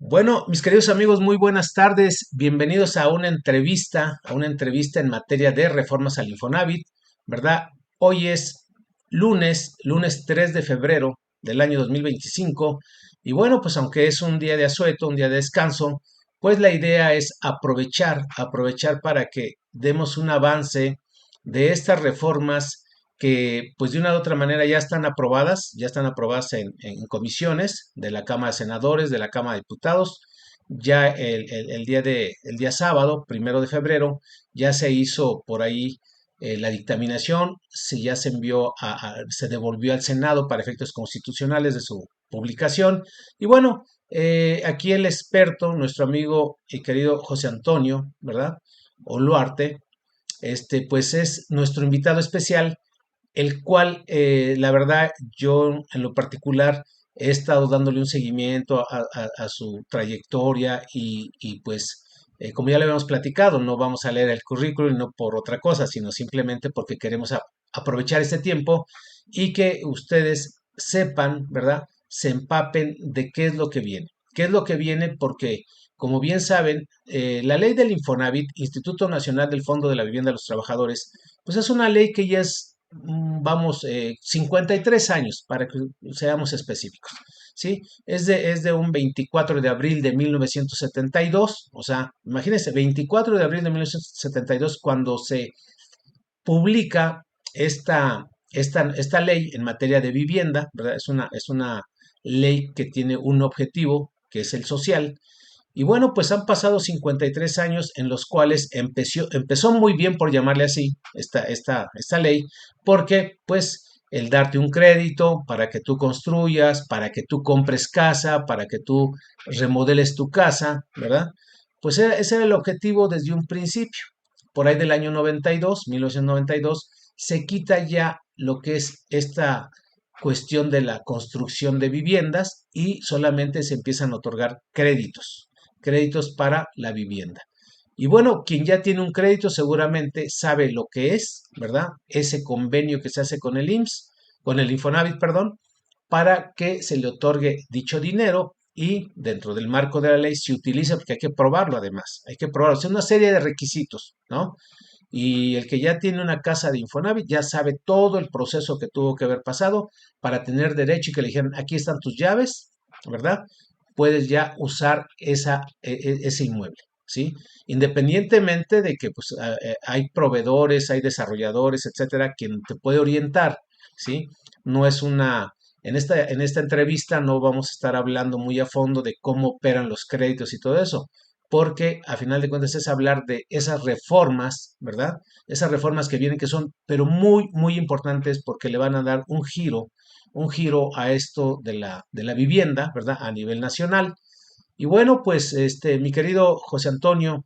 Bueno, mis queridos amigos, muy buenas tardes. Bienvenidos a una entrevista en materia de reformas al Infonavit, ¿verdad? Hoy es lunes 3 de febrero del año 2025. Y bueno, pues aunque es un día de asueto, un día de descanso, pues la idea es aprovechar para que demos un avance de estas reformas que pues de una u otra manera ya están aprobadas en comisiones de la Cámara de Senadores, de la Cámara de Diputados. Ya el día sábado, 1 de febrero, ya se hizo por ahí la dictaminación, ya se envió, se devolvió al Senado para efectos constitucionales de su publicación. Y bueno, aquí el experto, nuestro amigo y querido José Antonio, ¿verdad? Oluarte, pues es nuestro invitado especial, el cual, la verdad, yo en lo particular he estado dándole un seguimiento a su trayectoria y pues, como ya le habíamos platicado, no vamos a leer el currículum no por otra cosa, sino simplemente porque queremos aprovechar este tiempo y que ustedes sepan, ¿verdad? Se empapen de qué es lo que viene. ¿Qué es lo que viene? Porque, como bien saben, la ley del Infonavit, Instituto Nacional del Fondo de la Vivienda de los Trabajadores, pues es una ley que ya es, vamos, 53 años, para que seamos específicos, ¿sí? Es de un 24 de abril de 1972, o sea, imagínense, 24 de abril de 1972, cuando se publica esta ley en materia de vivienda, ¿verdad? Es una ley que tiene un objetivo, que es el social, y bueno, pues han pasado 53 años en los cuales empezó muy bien, por llamarle así, esta ley, porque pues el darte un crédito para que tú construyas, para que tú compres casa, para que tú remodeles tu casa, ¿verdad? Pues ese era el objetivo desde un principio. Por ahí del año 1992, se quita ya lo que es esta cuestión de la construcción de viviendas y solamente se empiezan a otorgar créditos para la vivienda. Y bueno, quien ya tiene un crédito seguramente sabe lo que es, ¿verdad? Ese convenio que se hace con el IMSS, con el Infonavit, perdón, para que se le otorgue dicho dinero y dentro del marco de la ley se utiliza, porque hay que probarlo además, hay que probarlo, es una serie de requisitos, ¿no? Y el que ya tiene una casa de Infonavit ya sabe todo el proceso que tuvo que haber pasado para tener derecho y que le dijeran, aquí están tus llaves, ¿verdad? Puedes ya usar ese inmueble, ¿sí? Independientemente de que pues, hay proveedores, hay desarrolladores, etcétera, quien te puede orientar, ¿sí? No es una... En esta entrevista no vamos a estar hablando muy a fondo de cómo operan los créditos y todo eso, porque a final de cuentas es hablar de esas reformas, ¿verdad? Esas reformas que vienen que son, pero muy, muy importantes porque le van a dar un giro a esto de la vivienda, ¿verdad? A nivel nacional. Y bueno, pues mi querido José Antonio,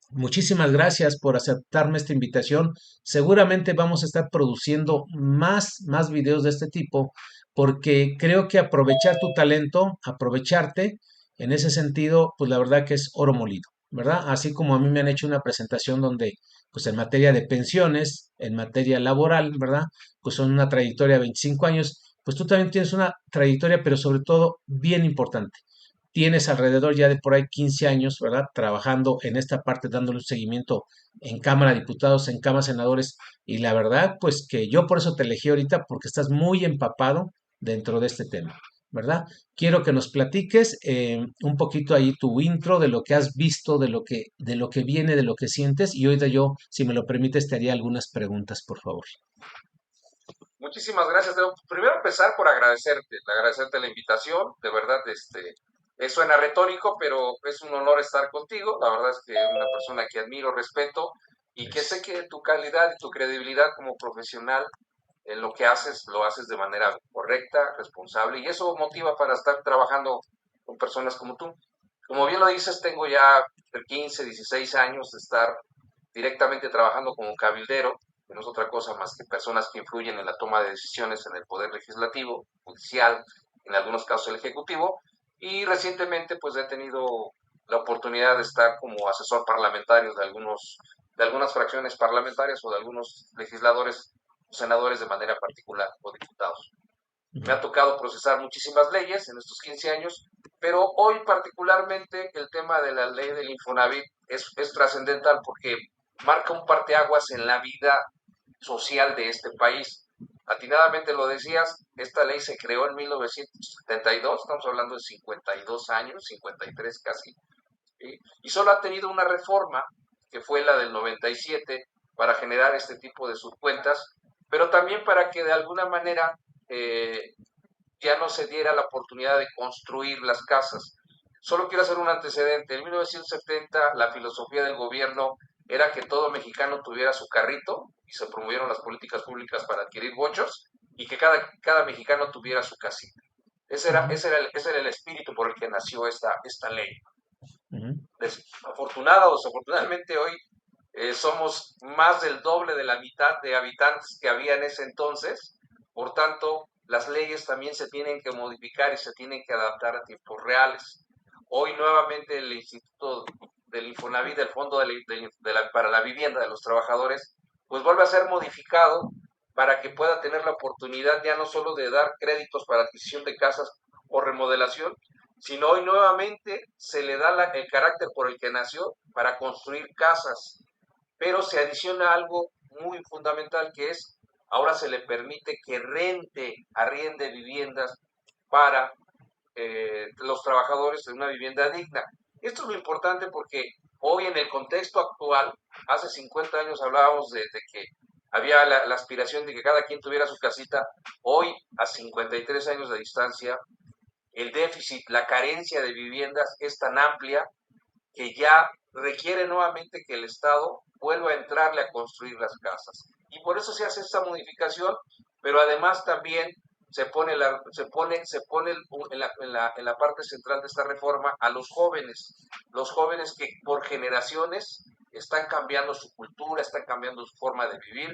muchísimas gracias por aceptarme esta invitación. Seguramente vamos a estar produciendo más videos de este tipo porque creo que aprovechar tu talento, aprovecharte en ese sentido, pues la verdad que es oro molido, ¿verdad? Así como a mí me han hecho una presentación donde, pues en materia de pensiones, en materia laboral, ¿verdad? Pues son una trayectoria de 25 años, pues tú también tienes una trayectoria, pero sobre todo bien importante. Tienes alrededor ya de por ahí 15 años, ¿verdad? Trabajando en esta parte, dándole un seguimiento en Cámara de Diputados, en Cámara de Senadores. Y la verdad, pues que yo por eso te elegí ahorita, porque estás muy empapado dentro de este tema, ¿verdad? Quiero que nos platiques un poquito ahí tu intro de lo que has visto, de lo que viene, de lo que sientes. Y ahorita yo, si me lo permites, te haría algunas preguntas, por favor. Muchísimas gracias, Leo. Primero empezar por agradecerte la invitación. De verdad, suena retórico, pero es un honor estar contigo. La verdad es que es una persona que admiro, respeto y que sé Gracias. que tu calidad y tu credibilidad como profesional en lo que haces, lo haces de manera correcta, responsable y eso motiva para estar trabajando con personas como tú. Como bien lo dices, tengo ya 15, 16 años de estar directamente trabajando como cabildero, que no es otra cosa más que personas que influyen en la toma de decisiones en el poder legislativo, judicial, en algunos casos el ejecutivo, y recientemente pues he tenido la oportunidad de estar como asesor parlamentario de algunas fracciones parlamentarias o de algunos legisladores o senadores de manera particular o diputados. Me ha Ujú. tocado procesar muchísimas leyes en estos 15 años, Pero hoy particularmente el tema de la ley del Infonavit es trascendental porque marca un parteaguas en la vida social de este país. Atinadamente lo decías, esta ley se creó en 1972, estamos hablando de 52 años, 53 casi, ¿sí? Y solo ha tenido una reforma, que fue la del 97, para generar este tipo de subcuentas, pero también para que de alguna manera eh, ya no se diera la oportunidad de construir las casas. Solo quiero hacer un antecedente. En 1970 la filosofía del gobierno era que todo mexicano tuviera su carrito y se promovieron las políticas públicas para adquirir bochos y que cada mexicano tuviera su casita. Ujú, Ese era el espíritu por el que nació esta ley. ujú. Desafortunada o desafortunadamente hoy somos más del doble de la mitad de habitantes que había en ese entonces. Por tanto, las leyes también se tienen que modificar y se tienen que adaptar a tiempos reales. Hoy nuevamente el Instituto del Infonavit, del Fondo para la Vivienda de los Trabajadores, pues vuelve a ser modificado para que pueda tener la oportunidad ya no solo de dar créditos para adquisición de casas o remodelación, sino hoy nuevamente se le da el carácter por el que nació para construir casas, pero se adiciona algo muy fundamental que es, ahora se le permite que arriende viviendas para los trabajadores de una vivienda digna. Esto es lo importante porque hoy en el contexto actual, hace 50 años hablábamos de que había la aspiración de que cada quien tuviera su casita, hoy a 53 años de distancia, el déficit, la carencia de viviendas es tan amplia que ya requiere nuevamente que el Estado vuelva a entrarle a construir las casas. Y por eso se hace esta modificación, pero además también se pone en la parte central de esta reforma a los jóvenes que por generaciones están cambiando su cultura, están cambiando su forma de vivir.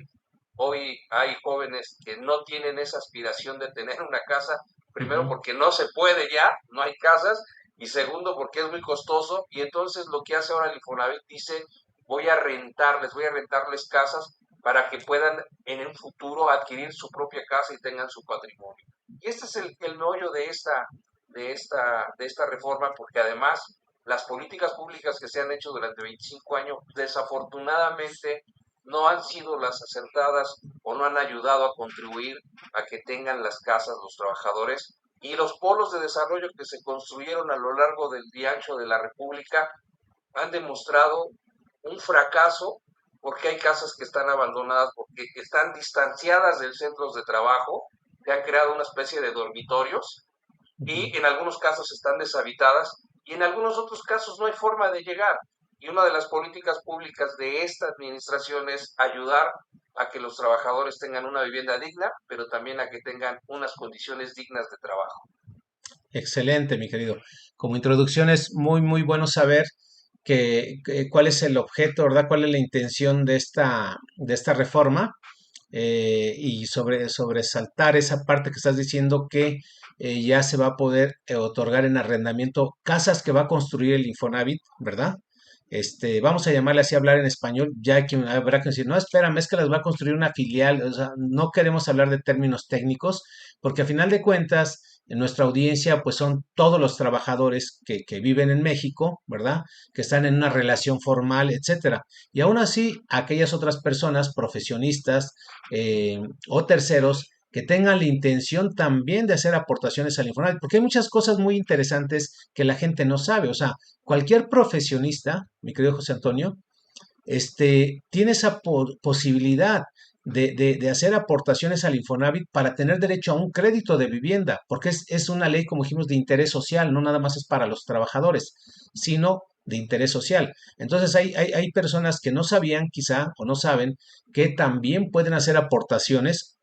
Hoy hay jóvenes que no tienen esa aspiración de tener una casa, primero Ujú. porque no se puede ya, no hay casas, y segundo porque es muy costoso, y entonces lo que hace ahora el Infonavit dice, voy a rentarles casas para que puedan en un futuro adquirir su propia casa y tengan su patrimonio. Y este es el meollo de esta reforma, porque además las políticas públicas que se han hecho durante 25 años desafortunadamente no han sido las acertadas o no han ayudado a contribuir a que tengan las casas los trabajadores, y los polos de desarrollo que se construyeron a lo largo del día ancho de la República han demostrado un fracaso porque hay casas que están abandonadas, porque están distanciadas del centros de trabajo, se han creado una especie de dormitorios Ujú. y en algunos casos están deshabitadas y en algunos otros casos no hay forma de llegar. Y una de las políticas públicas de esta administración es ayudar a que los trabajadores tengan una vivienda digna, pero también a que tengan unas condiciones dignas de trabajo. Excelente, mi querido. Como introducción es muy, muy bueno saber cuál es el objeto, ¿verdad? ¿Cuál es la intención de esta reforma? Y sobresaltar esa parte que estás diciendo que ya se va a poder otorgar en arrendamiento casas que va a construir el Infonavit, ¿verdad? Vamos a llamarle así, hablar en español, ya que habrá que decir, no, espérame, es que las va a construir una filial, o sea, no queremos hablar de términos técnicos, porque a final de cuentas, en nuestra audiencia, pues son todos los trabajadores que viven en México, ¿verdad? Que están en una relación formal, etcétera. Y aún así, aquellas otras personas, profesionistas, o terceros que tengan la intención también de hacer aportaciones al Infonavit, porque hay muchas cosas muy interesantes que la gente no sabe. O sea, cualquier profesionista, mi querido José Antonio, tiene esa posibilidad de hacer aportaciones al Infonavit para tener derecho a un crédito de vivienda, porque es una ley, como dijimos, de interés social, no nada más es para los trabajadores, sino de interés social. Entonces hay personas que no sabían quizá o no saben que también pueden hacer aportaciones,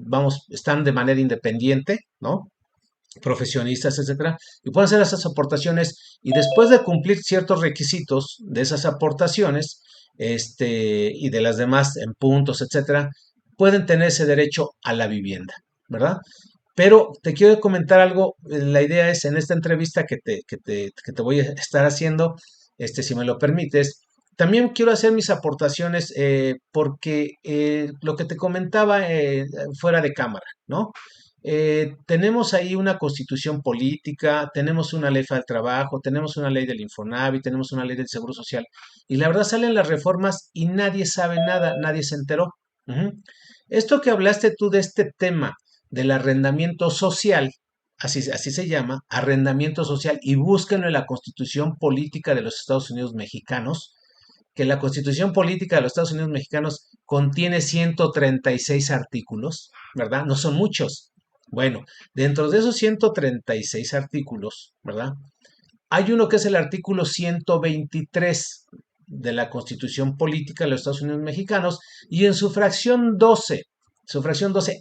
vamos, están de manera independiente, ¿no? Profesionistas, etcétera, y pueden hacer esas aportaciones y después de cumplir ciertos requisitos de esas aportaciones, y de las demás en puntos, etcétera, pueden tener ese derecho a la vivienda, ¿verdad? Pero te quiero comentar algo, la idea es en esta entrevista que te voy a estar haciendo, si me lo permites, también quiero hacer mis aportaciones porque lo que te comentaba fuera de cámara, ¿no? tenemos ahí una constitución política, tenemos una ley del trabajo, tenemos una ley del Infonavit, tenemos una ley del Seguro Social, y la verdad salen las reformas y nadie sabe nada, nadie se enteró. Ujú. Esto que hablaste tú de este tema del arrendamiento social, así se llama, arrendamiento social, y búsquenlo en la constitución política de los Estados Unidos mexicanos, que la Constitución Política de los Estados Unidos Mexicanos contiene 136 artículos, ¿verdad? No son muchos. Bueno, dentro de esos 136 artículos, ¿verdad? Hay uno que es el artículo 123 de la Constitución Política de los Estados Unidos Mexicanos y en su fracción 12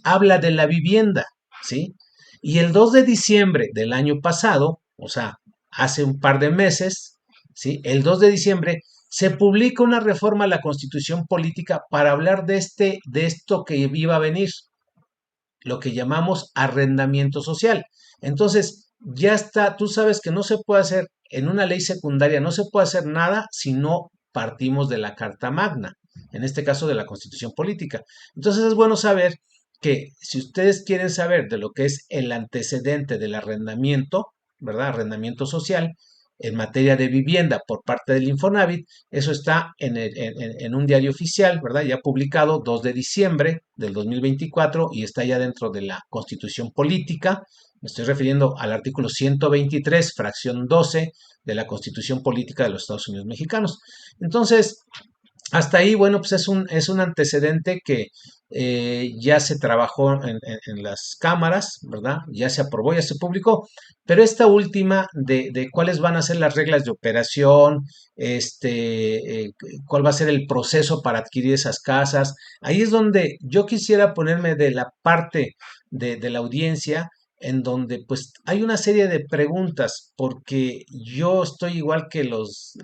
habla de la vivienda, ¿sí? Y el 2 de diciembre del año pasado, o sea, hace un par de meses, ¿sí? El 2 de diciembre se publica una reforma a la Constitución Política para hablar de esto que iba a venir, lo que llamamos arrendamiento social. Entonces, ya está, tú sabes que no se puede hacer en una ley secundaria, no se puede hacer nada si no partimos de la Carta Magna, en este caso de la Constitución Política. Entonces es bueno saber que si ustedes quieren saber de lo que es el antecedente del arrendamiento, ¿verdad? Arrendamiento social, en materia de vivienda por parte del Infonavit, eso está en un diario oficial, ¿verdad? Ya publicado 2 de diciembre del 2024 y está ya dentro de la Constitución Política. Me estoy refiriendo al artículo 123, fracción 12 de la Constitución Política de los Estados Unidos Mexicanos. Entonces, hasta ahí, bueno, pues es un antecedente que ya se trabajó en las cámaras, ¿verdad? Ya se aprobó, ya se publicó, pero esta última de cuáles van a ser las reglas de operación, cuál va a ser el proceso para adquirir esas casas, ahí es donde yo quisiera ponerme de la parte de la audiencia en donde pues hay una serie de preguntas, porque yo estoy igual que los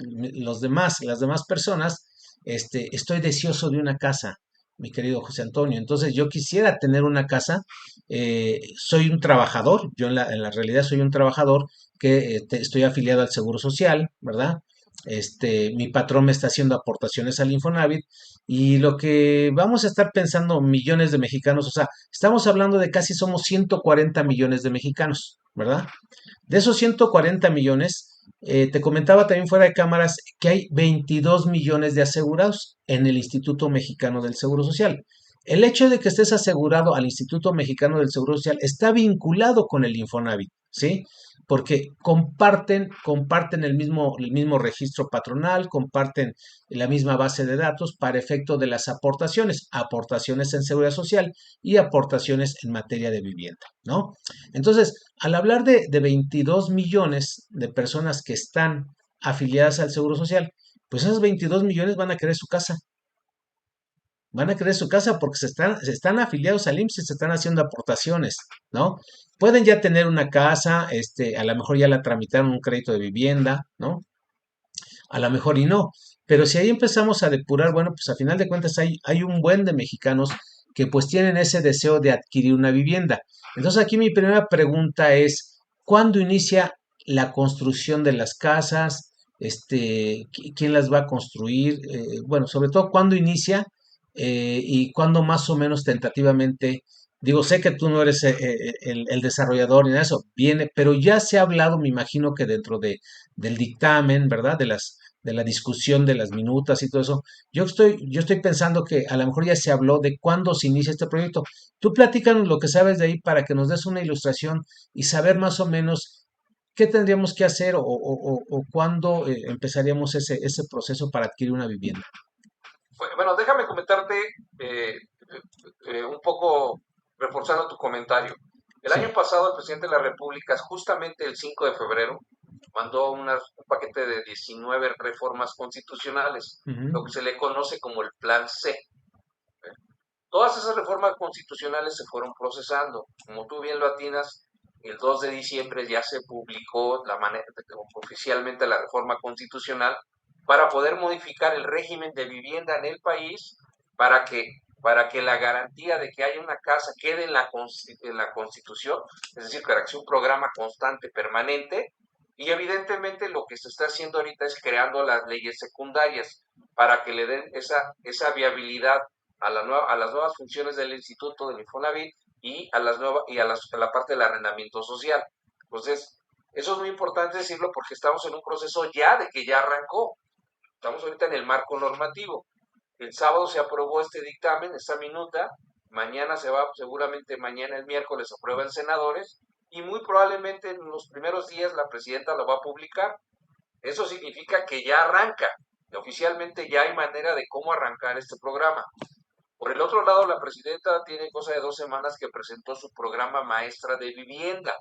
demás, las demás personas, estoy deseoso de una casa, mi querido José Antonio. Entonces yo quisiera tener una casa. Soy un trabajador, yo en la realidad soy un trabajador que estoy afiliado al Seguro Social, ¿verdad? Mi patrón me está haciendo aportaciones al Infonavit y lo que vamos a estar pensando millones de mexicanos, o sea, estamos hablando de casi somos 140 millones de mexicanos, ¿verdad? De esos 140 millones, te comentaba también fuera de cámaras que hay 22 millones de asegurados en el Instituto Mexicano del Seguro Social. El hecho de que estés asegurado al Instituto Mexicano del Seguro Social está vinculado con el Infonavit, ¿sí? Porque comparten el mismo registro patronal, comparten la misma base de datos para efecto de las aportaciones, aportaciones en seguridad social y aportaciones en materia de vivienda, ¿no? Entonces, al hablar de 22 millones de personas que están afiliadas al Seguro Social, pues esos 22 millones van a querer su casa porque se están afiliados al IMSS y se están haciendo aportaciones, ¿no? Pueden ya tener una casa, a lo mejor ya la tramitaron un crédito de vivienda, ¿no? A lo mejor y no. Pero si ahí empezamos a depurar, bueno, pues a final de cuentas hay un buen de mexicanos que pues tienen ese deseo de adquirir una vivienda. Entonces aquí mi primera pregunta es, ¿cuándo inicia la construcción de las casas? ¿Quién las va a construir? Bueno, sobre todo, ¿cuándo inicia? Y cuándo más o menos tentativamente, digo, sé que tú no eres el desarrollador ni nada de eso, viene, pero ya se ha hablado, me imagino que dentro del dictamen, ¿verdad? De la discusión de las minutas y todo eso. Yo estoy pensando que a lo mejor ya se habló de cuándo se inicia este proyecto. Tú platícanos lo que sabes de ahí para que nos des una ilustración y saber más o menos qué tendríamos que hacer o cuándo empezaríamos ese proceso para adquirir una vivienda. Bueno, déjame comentarte eh, un poco reforzando tu comentario. El año Sí. pasado el presidente de la República, justamente el 5 de febrero, mandó un paquete de 19 reformas constitucionales, Ujú. lo que se le conoce como el Plan C. Todas esas reformas constitucionales se fueron procesando. Como tú bien lo atinas, el 2 de diciembre ya se publicó oficialmente la reforma constitucional para poder modificar el régimen de vivienda en el país para que, para que la garantía de que haya una casa quede en la Constitución, es decir, para que sea un programa constante, permanente, y evidentemente lo que se está haciendo ahorita es creando las leyes secundarias para que le den esa viabilidad a las nuevas funciones del Instituto del Infonavit y a las nuevas y a la parte del arrendamiento social. Entonces, eso es muy importante decirlo porque estamos en un proceso ya de que ya arrancó. Estamos ahorita en el marco normativo. El sábado se aprobó este dictamen, esta minuta. Mañana se va, seguramente mañana el miércoles aprueba en senadores y muy probablemente en los primeros días la presidenta lo va a publicar. Eso significa que ya arranca. Oficialmente ya hay manera de cómo arrancar este programa. Por el otro lado, la presidenta tiene cosa de 2 semanas que presentó su programa maestra de vivienda.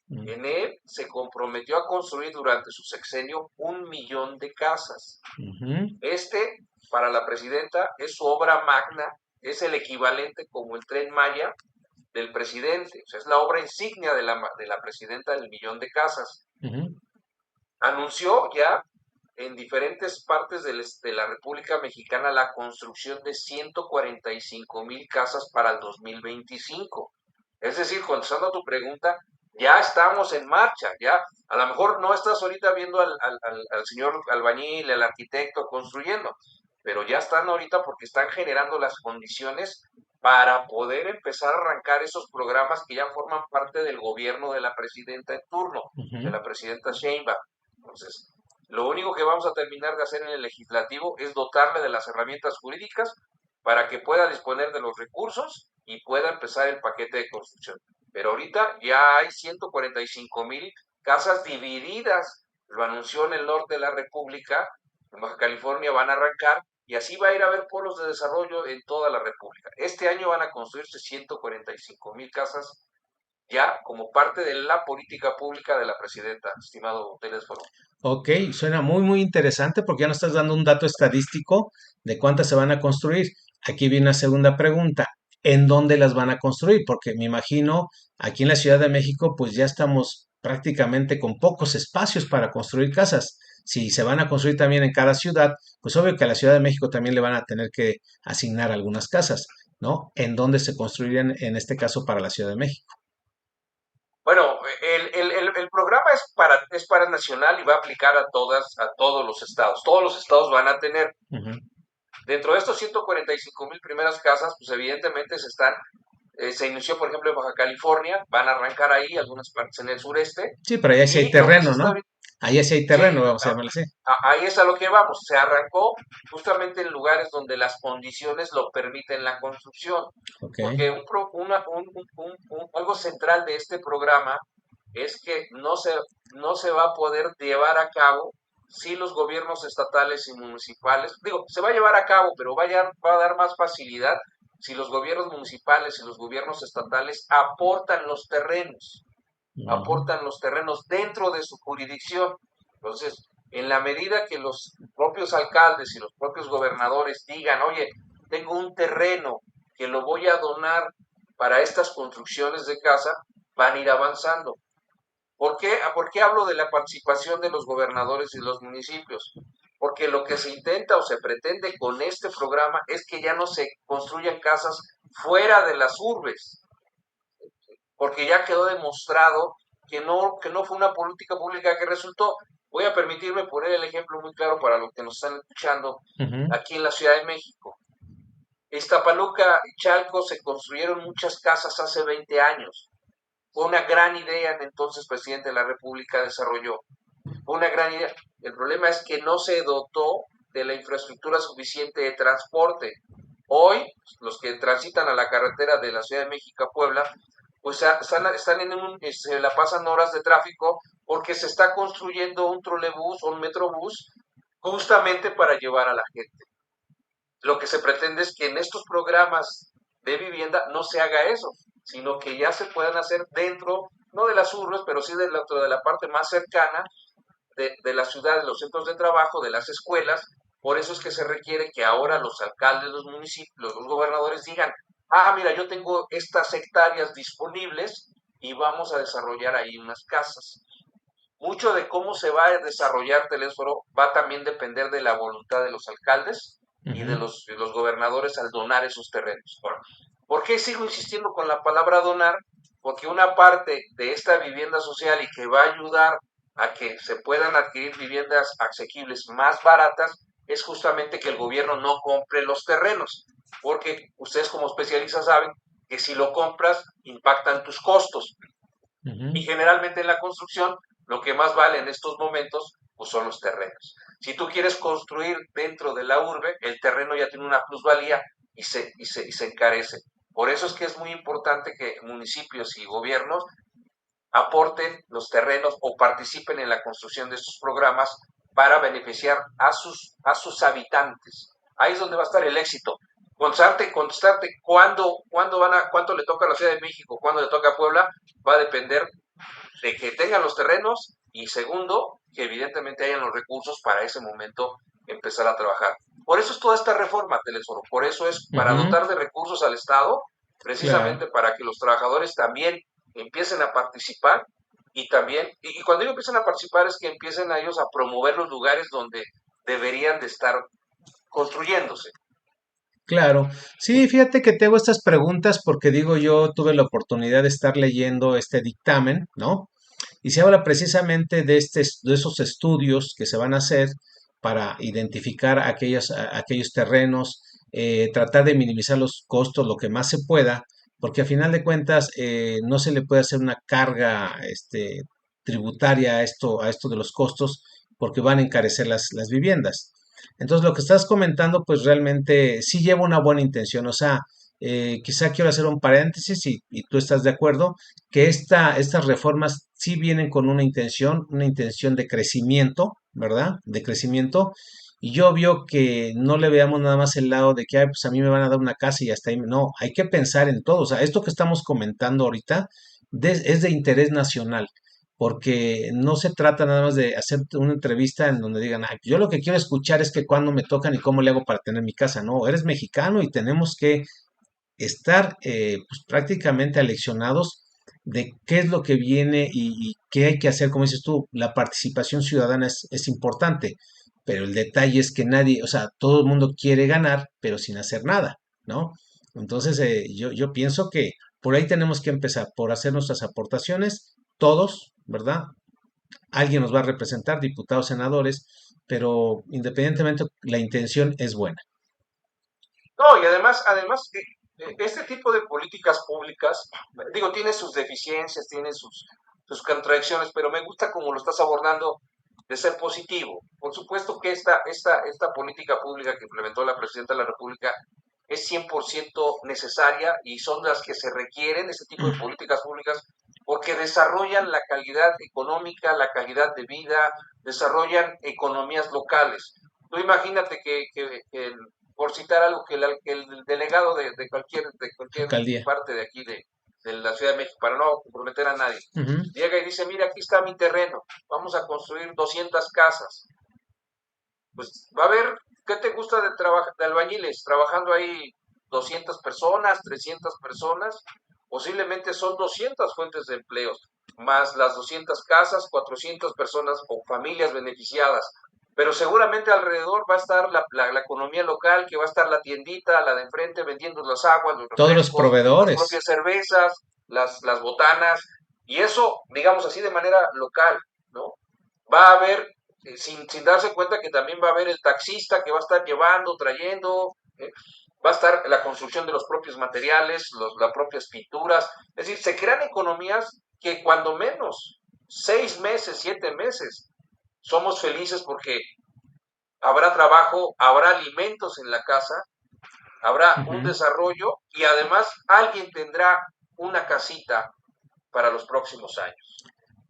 En él se comprometió a construir durante su sexenio 1 millón de casas. Este, para la presidenta, es su obra magna, es el equivalente como el Tren Maya del presidente, o sea, es la obra insignia de la presidenta del 1 millón de casas. Anunció ya en diferentes partes de la República Mexicana la construcción de 145,000 casas para el 2025. Es decir, contestando a tu pregunta, ya estamos en marcha, ya a lo mejor no estás ahorita viendo al señor albañil, al arquitecto construyendo, pero ya están ahorita porque están generando las condiciones para poder empezar a arrancar esos programas que ya forman parte del gobierno de la presidenta en turno, de la presidenta Sheinbaum. Entonces, lo único que vamos a terminar de hacer en el legislativo es dotarle de las herramientas jurídicas para que pueda disponer de los recursos y pueda empezar el paquete de construcción. Pero ahorita ya hay 145,000 casas divididas. Lo anunció en el norte de la República, en Baja California van a arrancar y así va a ir a haber polos de desarrollo en toda la República. Este año van a construirse 145,000 casas ya como parte de la política pública de la presidenta, estimado Telésforo. Ok, suena muy, muy interesante porque ya nos estás dando un dato estadístico de cuántas se van a construir. Aquí viene una segunda pregunta. ¿En dónde las van a construir? Porque me imagino aquí en la Ciudad de México pues ya estamos prácticamente con pocos espacios para construir casas. Si se van a construir también en cada ciudad, pues obvio que a la Ciudad de México también le van a tener que asignar algunas casas, ¿no? ¿En dónde se construirían en este caso para la Ciudad de México? Bueno, el programa es para nacional y va a aplicar a todos los estados. Todos los estados van a tener. Ujú. Dentro de estos 145,000 primeras casas, pues evidentemente se inició, por ejemplo, en Baja California, van a arrancar ahí, algunas partes en el sureste, Sí, pero allá sí hay y lo que se terreno, está ¿no? Allá sí hay sí, terreno, vamos a llamarle así. ahí es a lo que vamos. Se arrancó justamente en lugares donde las condiciones lo permiten la construcción, Ok. porque algo central de este programa es que no se va a poder llevar a cabo si los gobiernos estatales y municipales, digo, se va a llevar a cabo, pero va a dar más facilidad si los gobiernos municipales y los gobiernos estatales Ujú. aportan los terrenos dentro de su jurisdicción. Entonces, en la medida que los propios alcaldes y los propios gobernadores digan, oye, tengo un terreno que lo voy a donar para estas construcciones de casa, van a ir avanzando. ¿Por qué hablo de la participación de los gobernadores y los municipios? Porque lo que se intenta o se pretende con este programa es que ya no se construyan casas fuera de las urbes, porque ya quedó demostrado que no fue una política pública que resultó. Voy a permitirme poner el ejemplo muy claro para los que nos están escuchando Ujú. aquí en la Ciudad de México. Iztapaluca y Chalco se construyeron muchas casas hace 20 años. Fue una gran idea el entonces presidente de la República desarrolló. Fue una gran idea. El problema es que no se dotó de la infraestructura suficiente de transporte. Hoy, los que transitan a la carretera de la Ciudad de México a Puebla, pues están se la pasan horas de tráfico porque se está construyendo un trolebús o un metrobús justamente para llevar a la gente. Lo que se pretende es que en estos programas de vivienda no se haga eso, sino que ya se puedan hacer dentro, no de las urbes, pero sí de la parte más cercana de la ciudad, de los centros de trabajo, de las escuelas. Por eso es que se requiere que ahora los alcaldes, los municipios, los gobernadores digan, ah, mira, yo tengo estas hectáreas disponibles y vamos a desarrollar ahí unas casas. Mucho de cómo se va a desarrollar Telésforo va a también depender de la voluntad de los alcaldes y Ujú. de los gobernadores al donar esos terrenos. Ahora, ¿por qué sigo insistiendo con la palabra donar? Porque una parte de esta vivienda social y que va a ayudar a que se puedan adquirir viviendas asequibles más baratas es justamente que el gobierno no compre los terrenos. Porque ustedes como especialistas saben que si lo compras impactan tus costos. Y Ujú. generalmente en la construcción lo que más vale en estos momentos pues son los terrenos. Si tú quieres construir dentro de la urbe, el terreno ya tiene una plusvalía y se encarece. Por eso es que es muy importante que municipios y gobiernos aporten los terrenos o participen en la construcción de estos programas para beneficiar a sus habitantes. Ahí es donde va a estar el éxito. Contestarte cuánto le toca a la Ciudad de México, cuándo le toca a Puebla, va a depender de que tengan los terrenos y segundo, que evidentemente hayan los recursos para ese momento empezar a trabajar. Por eso es toda esta reforma, Telesforo, por eso es para Ujú. dotar de recursos al Estado, Claro. precisamente para que los trabajadores también empiecen a participar y también, y cuando ellos empiezan a participar es que empiecen a ellos a promover los lugares donde deberían de estar construyéndose. Claro, sí, fíjate que te hago estas preguntas porque digo, yo tuve la oportunidad de estar leyendo este dictamen, ¿no? Y se habla precisamente de esos estudios que se van a hacer para identificar aquellos terrenos, tratar de minimizar los costos lo que más se pueda, porque a final de cuentas no se le puede hacer una carga tributaria a esto de los costos, porque van a encarecer las viviendas. Entonces, lo que estás comentando, pues realmente sí lleva una buena intención. O sea, quizá quiero hacer un paréntesis y tú estás de acuerdo que estas reformas sí vienen con una intención de crecimiento, ¿verdad? De crecimiento. Y yo veo que no le veamos nada más el lado de que, ay, pues a mí me van a dar una casa y hasta ahí. No, hay que pensar en todo. O sea, esto que estamos comentando ahorita es de interés nacional, porque no se trata nada más de hacer una entrevista en donde digan, "Ay, yo lo que quiero escuchar es que cuándo me tocan y cómo le hago para tener mi casa". No, eres mexicano y tenemos que estar pues, prácticamente aleccionados de qué es lo que viene y qué hay que hacer. Como dices tú, la participación ciudadana es importante, pero el detalle es que nadie, o sea, todo el mundo quiere ganar, pero sin hacer nada, ¿no? Entonces, yo pienso que por ahí tenemos que empezar, por hacer nuestras aportaciones, todos, ¿verdad? Alguien nos va a representar, diputados, senadores, pero independientemente, la intención es buena. No, y además, este tipo de políticas públicas, digo, tiene sus deficiencias, tiene sus contradicciones, pero me gusta cómo lo estás abordando de ser positivo. Por supuesto que esta política pública que implementó la Presidenta de la República es 100% necesaria y son las que se requieren, este tipo de políticas públicas, porque desarrollan la calidad económica, la calidad de vida, desarrollan economías locales. Tú imagínate que por citar algo, que el delegado de cualquier Alcaldía. parte de aquí de la Ciudad de México, para no comprometer a nadie, Ujú. llega y dice, mira, aquí está mi terreno, vamos a construir 200 casas. Pues va a haber, ¿qué te gusta de albañiles? Trabajando ahí 200 personas, 300 personas, posiblemente son 200 fuentes de empleos, más las 200 casas, 400 personas o familias beneficiadas. Pero seguramente alrededor va a estar la economía local, que va a estar la tiendita, la de enfrente, vendiendo las aguas, los Todos los refrescos, las propias proveedores. cervezas, las botanas, y eso, digamos así, de manera local, ¿no? Va a haber, sin darse cuenta que también va a haber el taxista que va a estar llevando, trayendo, va a estar la construcción de los propios materiales, las propias pinturas. Es decir, se crean economías que cuando menos 6 meses, 7 meses, somos felices porque habrá trabajo, habrá alimentos en la casa, habrá un Ujú. desarrollo y además alguien tendrá una casita para los próximos años.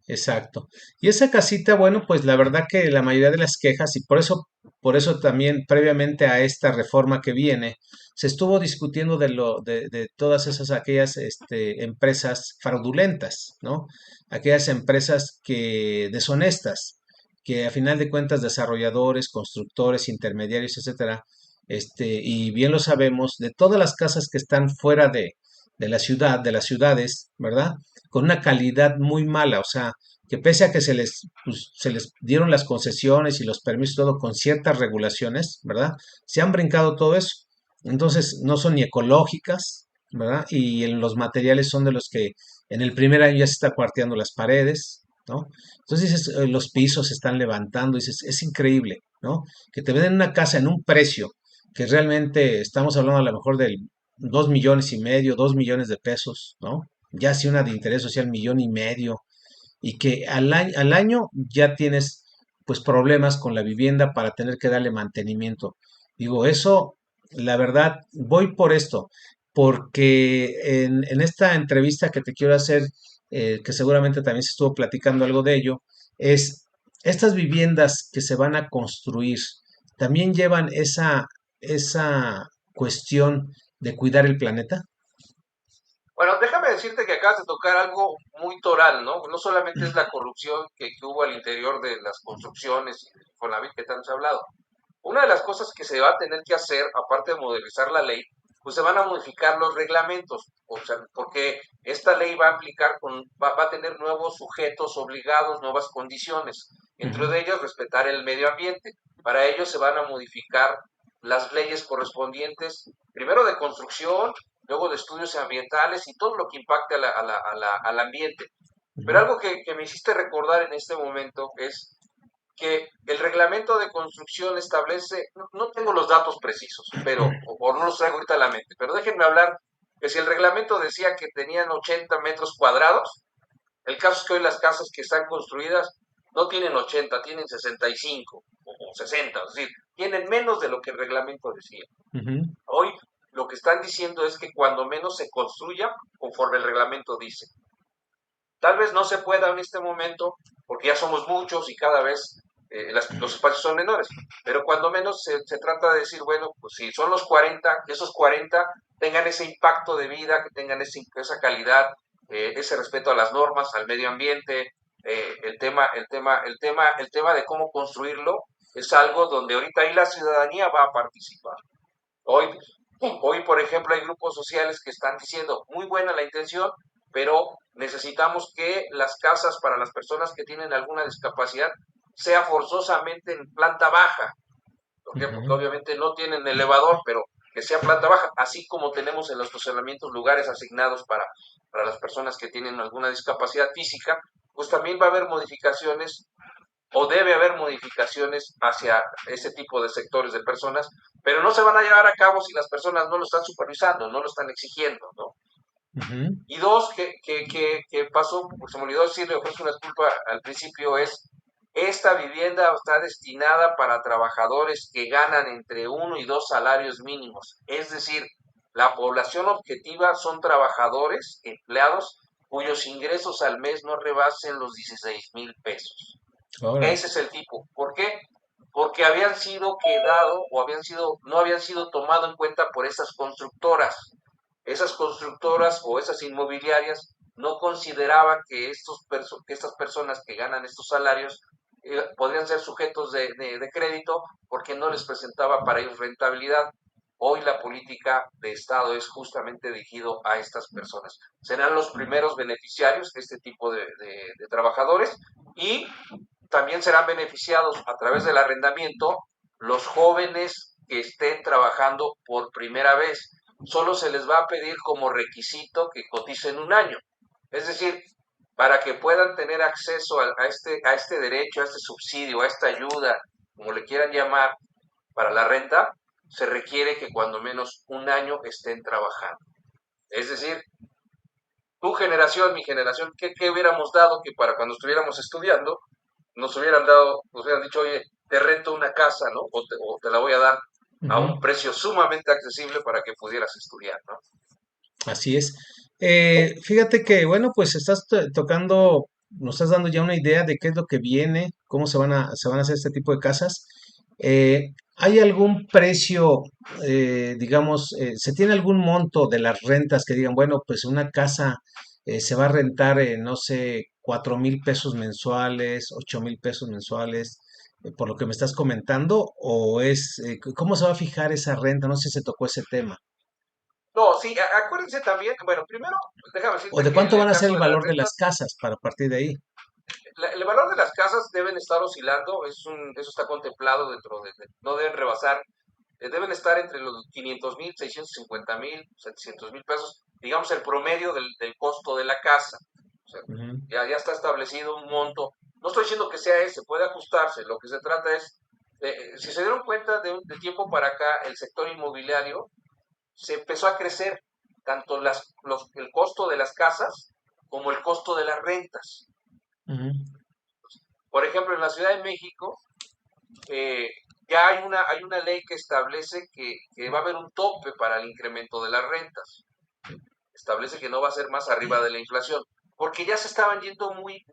Exacto. Y esa casita, bueno, pues la verdad que la mayoría de las quejas, y por eso también previamente a esta reforma que viene, se estuvo discutiendo de todas aquellas empresas fraudulentas, ¿no? Aquellas empresas que deshonestas, que a final de cuentas desarrolladores, constructores, intermediarios, etcétera, y bien lo sabemos, de todas las casas que están fuera de la ciudad, de las ciudades, ¿verdad? Con una calidad muy mala, o sea, que pese a que pues, se les dieron las concesiones y los permisos, todo con ciertas regulaciones, ¿verdad? Se han brincado todo eso. Entonces, no son ni ecológicas, ¿verdad? Y en los materiales son de los que en el primer año ya se está cuarteando las paredes, ¿no? Entonces dices, los pisos se están levantando, dices, es increíble, ¿no? Que te venden una casa en un precio que realmente estamos hablando a lo mejor del 2,5 millones, 2 millones de pesos, ¿no? Ya si una de interés social, 1,5 millones, y que al año ya tienes pues problemas con la vivienda para tener que darle mantenimiento. Digo, eso, la verdad, voy por esto, porque en esta entrevista que te quiero hacer, que seguramente también se estuvo platicando algo de ello, es estas viviendas que se van a construir, también llevan esa cuestión de cuidar el planeta. Bueno, déjame decirte que acabas de tocar algo muy toral, ¿no? No solamente es la corrupción que hubo al interior de las construcciones y del Infonavit que tanto se ha hablado. Una de las cosas que se va a tener que hacer, aparte de modernizar la ley, pues se van a modificar los reglamentos, o sea, porque esta ley va a va a tener nuevos sujetos obligados, nuevas condiciones, entre Ujú, de ellos respetar el medio ambiente. Para ello se van a modificar las leyes correspondientes, primero de construcción, luego de estudios ambientales y todo lo que impacte al ambiente. Pero ujú, algo que me hiciste recordar en este momento es que el reglamento de construcción establece, no tengo los datos precisos, o no los traigo ahorita a la mente, pero déjenme hablar que si el reglamento decía que tenían 80 metros cuadrados, el caso es que hoy las casas que están construidas no tienen 80, tienen 65 o 60, es decir, tienen menos de lo que el reglamento decía. ujú. Hoy lo que están diciendo es que cuando menos se construya conforme el reglamento dice. Tal vez no se pueda en este momento porque ya somos muchos y cada vez los espacios son menores, pero cuando menos se trata de decir, bueno, pues si son los 40, que esos 40 tengan ese impacto de vida, que tengan esa calidad, ese respeto a las normas, al medio ambiente, el tema de cómo construirlo es algo donde ahorita ahí la ciudadanía va a participar. Hoy, hoy, por ejemplo, hay grupos sociales que están diciendo, muy buena la intención, pero necesitamos que las casas para las personas que tienen alguna discapacidad sea forzosamente en planta baja. ¿Por qué? Porque Ujú, obviamente no tienen elevador, pero que sea planta baja, así como tenemos en los estacionamientos lugares asignados para las personas que tienen alguna discapacidad física, pues también va a haber modificaciones o debe haber modificaciones hacia ese tipo de sectores de personas, pero no se van a llevar a cabo si las personas no lo están supervisando, no lo están exigiendo, ¿no? ujú. Y dos, que pasó, porque se me olvidó decirle, ofrezco una disculpa al principio, es esta vivienda está destinada para trabajadores que ganan entre 1 y 2 salarios mínimos. Es decir, la población objetiva son trabajadores, empleados, cuyos ingresos al mes no rebasen los 16,000 pesos. Órale. Ese es el tipo. ¿Por qué? Porque habían sido quedado o no habían sido tomado en cuenta por esas constructoras. Esas constructoras o esas inmobiliarias no consideraban que, que estas personas que ganan estos salarios podrían ser sujetos de crédito porque no les presentaba para ellos rentabilidad. Hoy la política de Estado es justamente dirigido a estas personas. Serán los primeros beneficiarios de este tipo de trabajadores y también serán beneficiados a través del arrendamiento los jóvenes que estén trabajando por primera vez. Solo se les va a pedir como requisito que coticen un año. Es decir, para que puedan tener acceso a este derecho, a este subsidio, a esta ayuda, como le quieran llamar, para la renta, se requiere que cuando menos un año estén trabajando. Es decir, tu generación, mi generación, ¿qué hubiéramos dado que para cuando estuviéramos estudiando nos hubieran dicho, oye, te rento una casa, ¿no? O te la voy a dar a un Ujú. precio sumamente accesible para que pudieras estudiar, ¿no? Así es. Fíjate que, bueno, pues estás tocando, nos estás dando ya una idea de qué es lo que viene, cómo se van a hacer este tipo de casas. ¿Hay algún precio, digamos, se tiene algún monto de las rentas que digan, bueno, pues una casa se va a rentar, no sé, 4,000 pesos mensuales, 8,000 pesos mensuales, por lo que me estás comentando, o cómo se va a fijar esa renta? No sé si se tocó ese tema. No, sí, acuérdense también, bueno, primero, déjame ¿O decirte de que en cuánto el van a ser caso el de las valor de las rentas, casas para partir de ahí? el valor de las casas deben estar oscilando, eso está contemplado no deben rebasar, deben estar entre los 500,000, 650,000, 700,000 pesos, digamos el promedio del costo de la casa. O sea, Ujú, ya está establecido un monto. No estoy diciendo que sea ese, puede ajustarse. Lo que se trata es, si se dieron cuenta de tiempo para acá, el sector inmobiliario se empezó a crecer tanto el costo de las casas como el costo de las rentas. Ujú, Por ejemplo, en la Ciudad de México, eh, ya hay una ley que establece que va a haber un tope para el incremento de las rentas. Establece que no va a ser más arriba de la inflación, porque ya se estaban yendo muy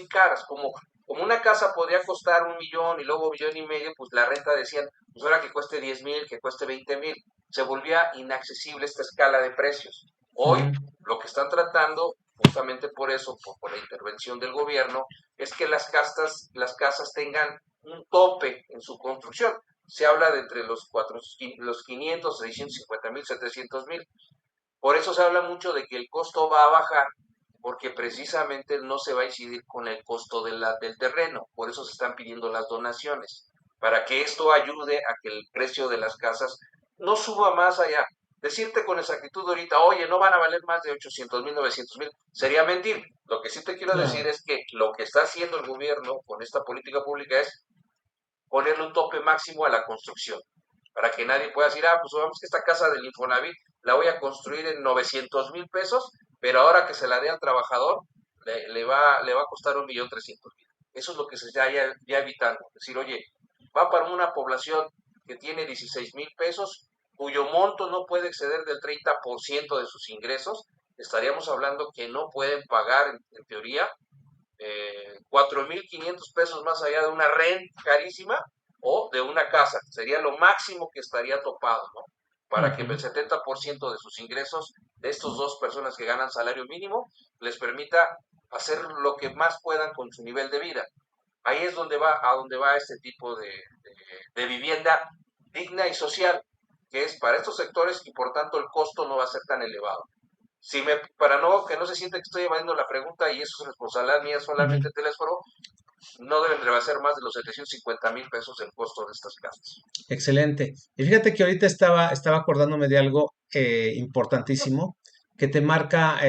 caras. Como una casa podría costar 1 millón y luego 1,5 millones, pues la renta decían, pues ahora que cueste 10,000, que cueste 20,000. Se volvía inaccesible esta escala de precios. Hoy ujú, lo que están tratando, justamente por eso, por la intervención del gobierno, es que las casas tengan un tope en su construcción. Se habla de entre los 500, 650 mil, 700 mil. Por eso se habla mucho de que el costo va a bajar, porque precisamente no se va a incidir con el costo del terreno. Por eso se están pidiendo las donaciones, para que esto ayude a que el precio de las casas no suba más allá. Decirte con exactitud ahorita, oye, no van a valer más de 800,000, 900,000, sería mentir. Lo que sí te quiero decir claro. es que lo que está haciendo el gobierno con esta política pública es ponerle un tope máximo a la construcción, para que nadie pueda decir, pues vamos que esta casa del Infonavit la voy a construir en 900,000 pesos, pero ahora que se la dé al trabajador, le va a costar 1,300,000. Eso es lo que se está ya evitando. Decir, oye, va para una población que tiene 16,000 pesos, cuyo monto no puede exceder del 30% de sus ingresos. Estaríamos hablando que no pueden pagar, en teoría, 4,500 pesos más allá de una renta carísima o de una casa. Sería lo máximo que estaría topado, ¿no? Para que Ujú. el 70% de sus ingresos de estas dos personas que ganan salario mínimo les permita hacer lo que más puedan con su nivel de vida. Ahí es donde va este tipo de vivienda digna y social, que es para estos sectores y por tanto el costo no va a ser tan elevado. Para no que no se sienta que estoy evadiendo la pregunta y eso es responsabilidad mía Ujú. solamente teléfono, no deben rebasar más de los 750,000 pesos el costo de estas casas. Excelente. Y fíjate que ahorita estaba acordándome de algo importantísimo que te marca,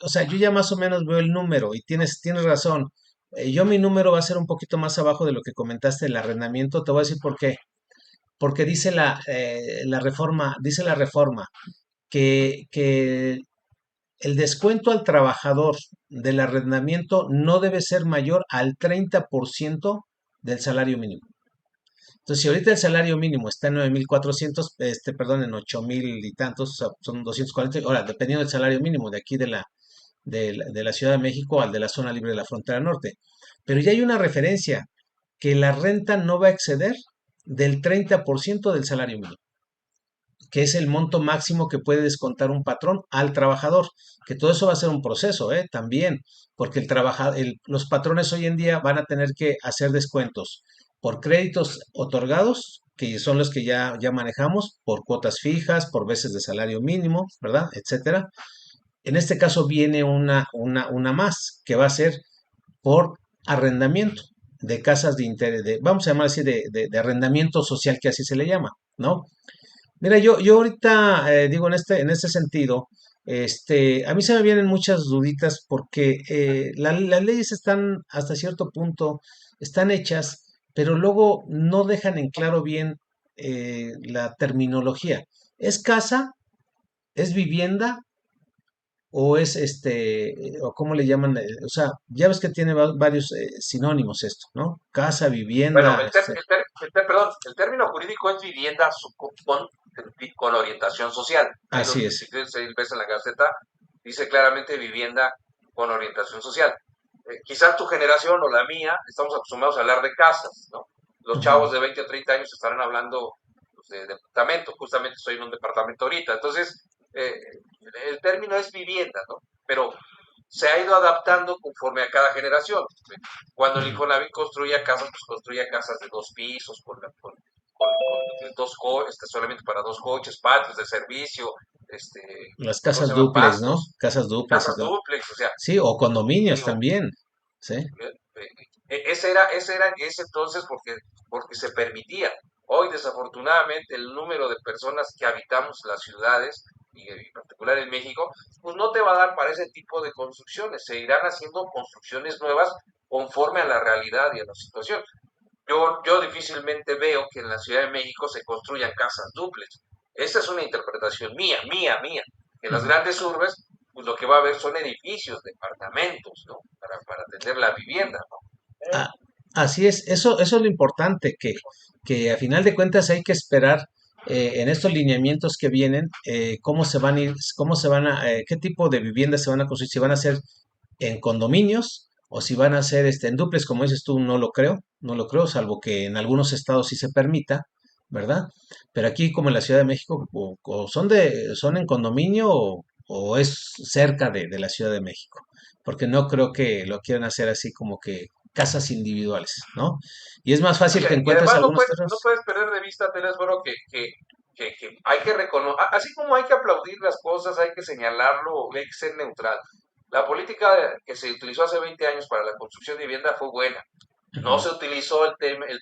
o sea, yo ya más o menos veo el número y tienes razón. Yo mi número va a ser un poquito más abajo de lo que comentaste el arrendamiento. Te voy a decir por qué. Porque dice la reforma que el descuento al trabajador del arrendamiento no debe ser mayor al 30% del salario mínimo. Entonces, si ahorita el salario mínimo está en 9,400, perdón, en 8,000 y tantos, o sea, son 240, ahora, dependiendo del salario mínimo de aquí de la Ciudad de México al de la zona libre de la frontera norte. Pero ya hay una referencia que la renta no va a exceder del 30% del salario mínimo, que es el monto máximo que puede descontar un patrón al trabajador, que todo eso va a ser un proceso, también, porque los patrones hoy en día van a tener que hacer descuentos por créditos otorgados, que son los que ya manejamos, por cuotas fijas, por veces de salario mínimo, ¿verdad? Etcétera. En este caso viene una más, que va a ser por arrendamiento de casas de interés, vamos a llamar así, de arrendamiento social, que así se le llama, ¿no? Mira, yo ahorita digo en este sentido, a mí se me vienen muchas duditas porque las leyes están hasta cierto punto, están hechas, pero luego no dejan en claro bien la terminología. ¿Es casa? ¿Es vivienda? ¿O es o cómo le llaman? O sea, ya ves que tiene varios sinónimos esto, ¿no? Casa, Bueno, vivienda, perdón, el término jurídico es vivienda con orientación social. Ahí así si es. ves en la Gaceta, dice claramente vivienda con orientación social. Quizás tu generación o la mía estamos acostumbrados a hablar de casas, ¿no? Los Ujú. chavos de 20 o 30 años estarán hablando, pues, de departamento. Justamente estoy en un departamento ahorita. Entonces, el término es vivienda, ¿no? Pero se ha ido adaptando conforme a cada generación. Cuando el Ujú. Infonavit construía casas, pues construía casas de 2 pisos, con solamente para 2 coches, patios de servicio, Las ¿cómo se casas llama? duplex, ¿no? Pastos, Casas duplex y casas todo. dúplex, o sea, Sí, o condominios digo, también. Sí, ese era en ese entonces porque se permitía. Hoy, desafortunadamente, el número de personas que habitamos las ciudades, y en particular en México, pues no te va a dar para ese tipo de construcciones. Se irán haciendo construcciones nuevas conforme a la realidad y a la situación. Yo difícilmente veo que en la Ciudad de México se construyan casas duplex. Esta es una interpretación mía, que las Ujú. grandes urbes, pues lo que va a haber son edificios, departamentos, ¿no? Para atender la vivienda, ¿no? Ah, así es, eso es lo importante, que a final de cuentas hay que esperar en estos lineamientos que vienen, cómo se van a ir, cómo se van a, qué tipo de viviendas se van a construir, si van a ser en condominios o si van a ser en dúplex, como dices tú, no lo creo, salvo que en algunos estados sí se permita, ¿verdad? Pero aquí, como en la Ciudad de México, o son en condominio o es cerca de la Ciudad de México, porque no creo que lo quieran hacer así como que casas individuales, ¿no? Y es más Y, fácil que y encuentres además algunos no terrenos. puedes perder de vista, Telésforo, que hay que reconocer, así como hay que aplaudir las cosas, hay que señalarlo, hay que ser neutral. La política que se utilizó hace 20 años para la construcción de vivienda fue buena. No Ujú. se utilizó el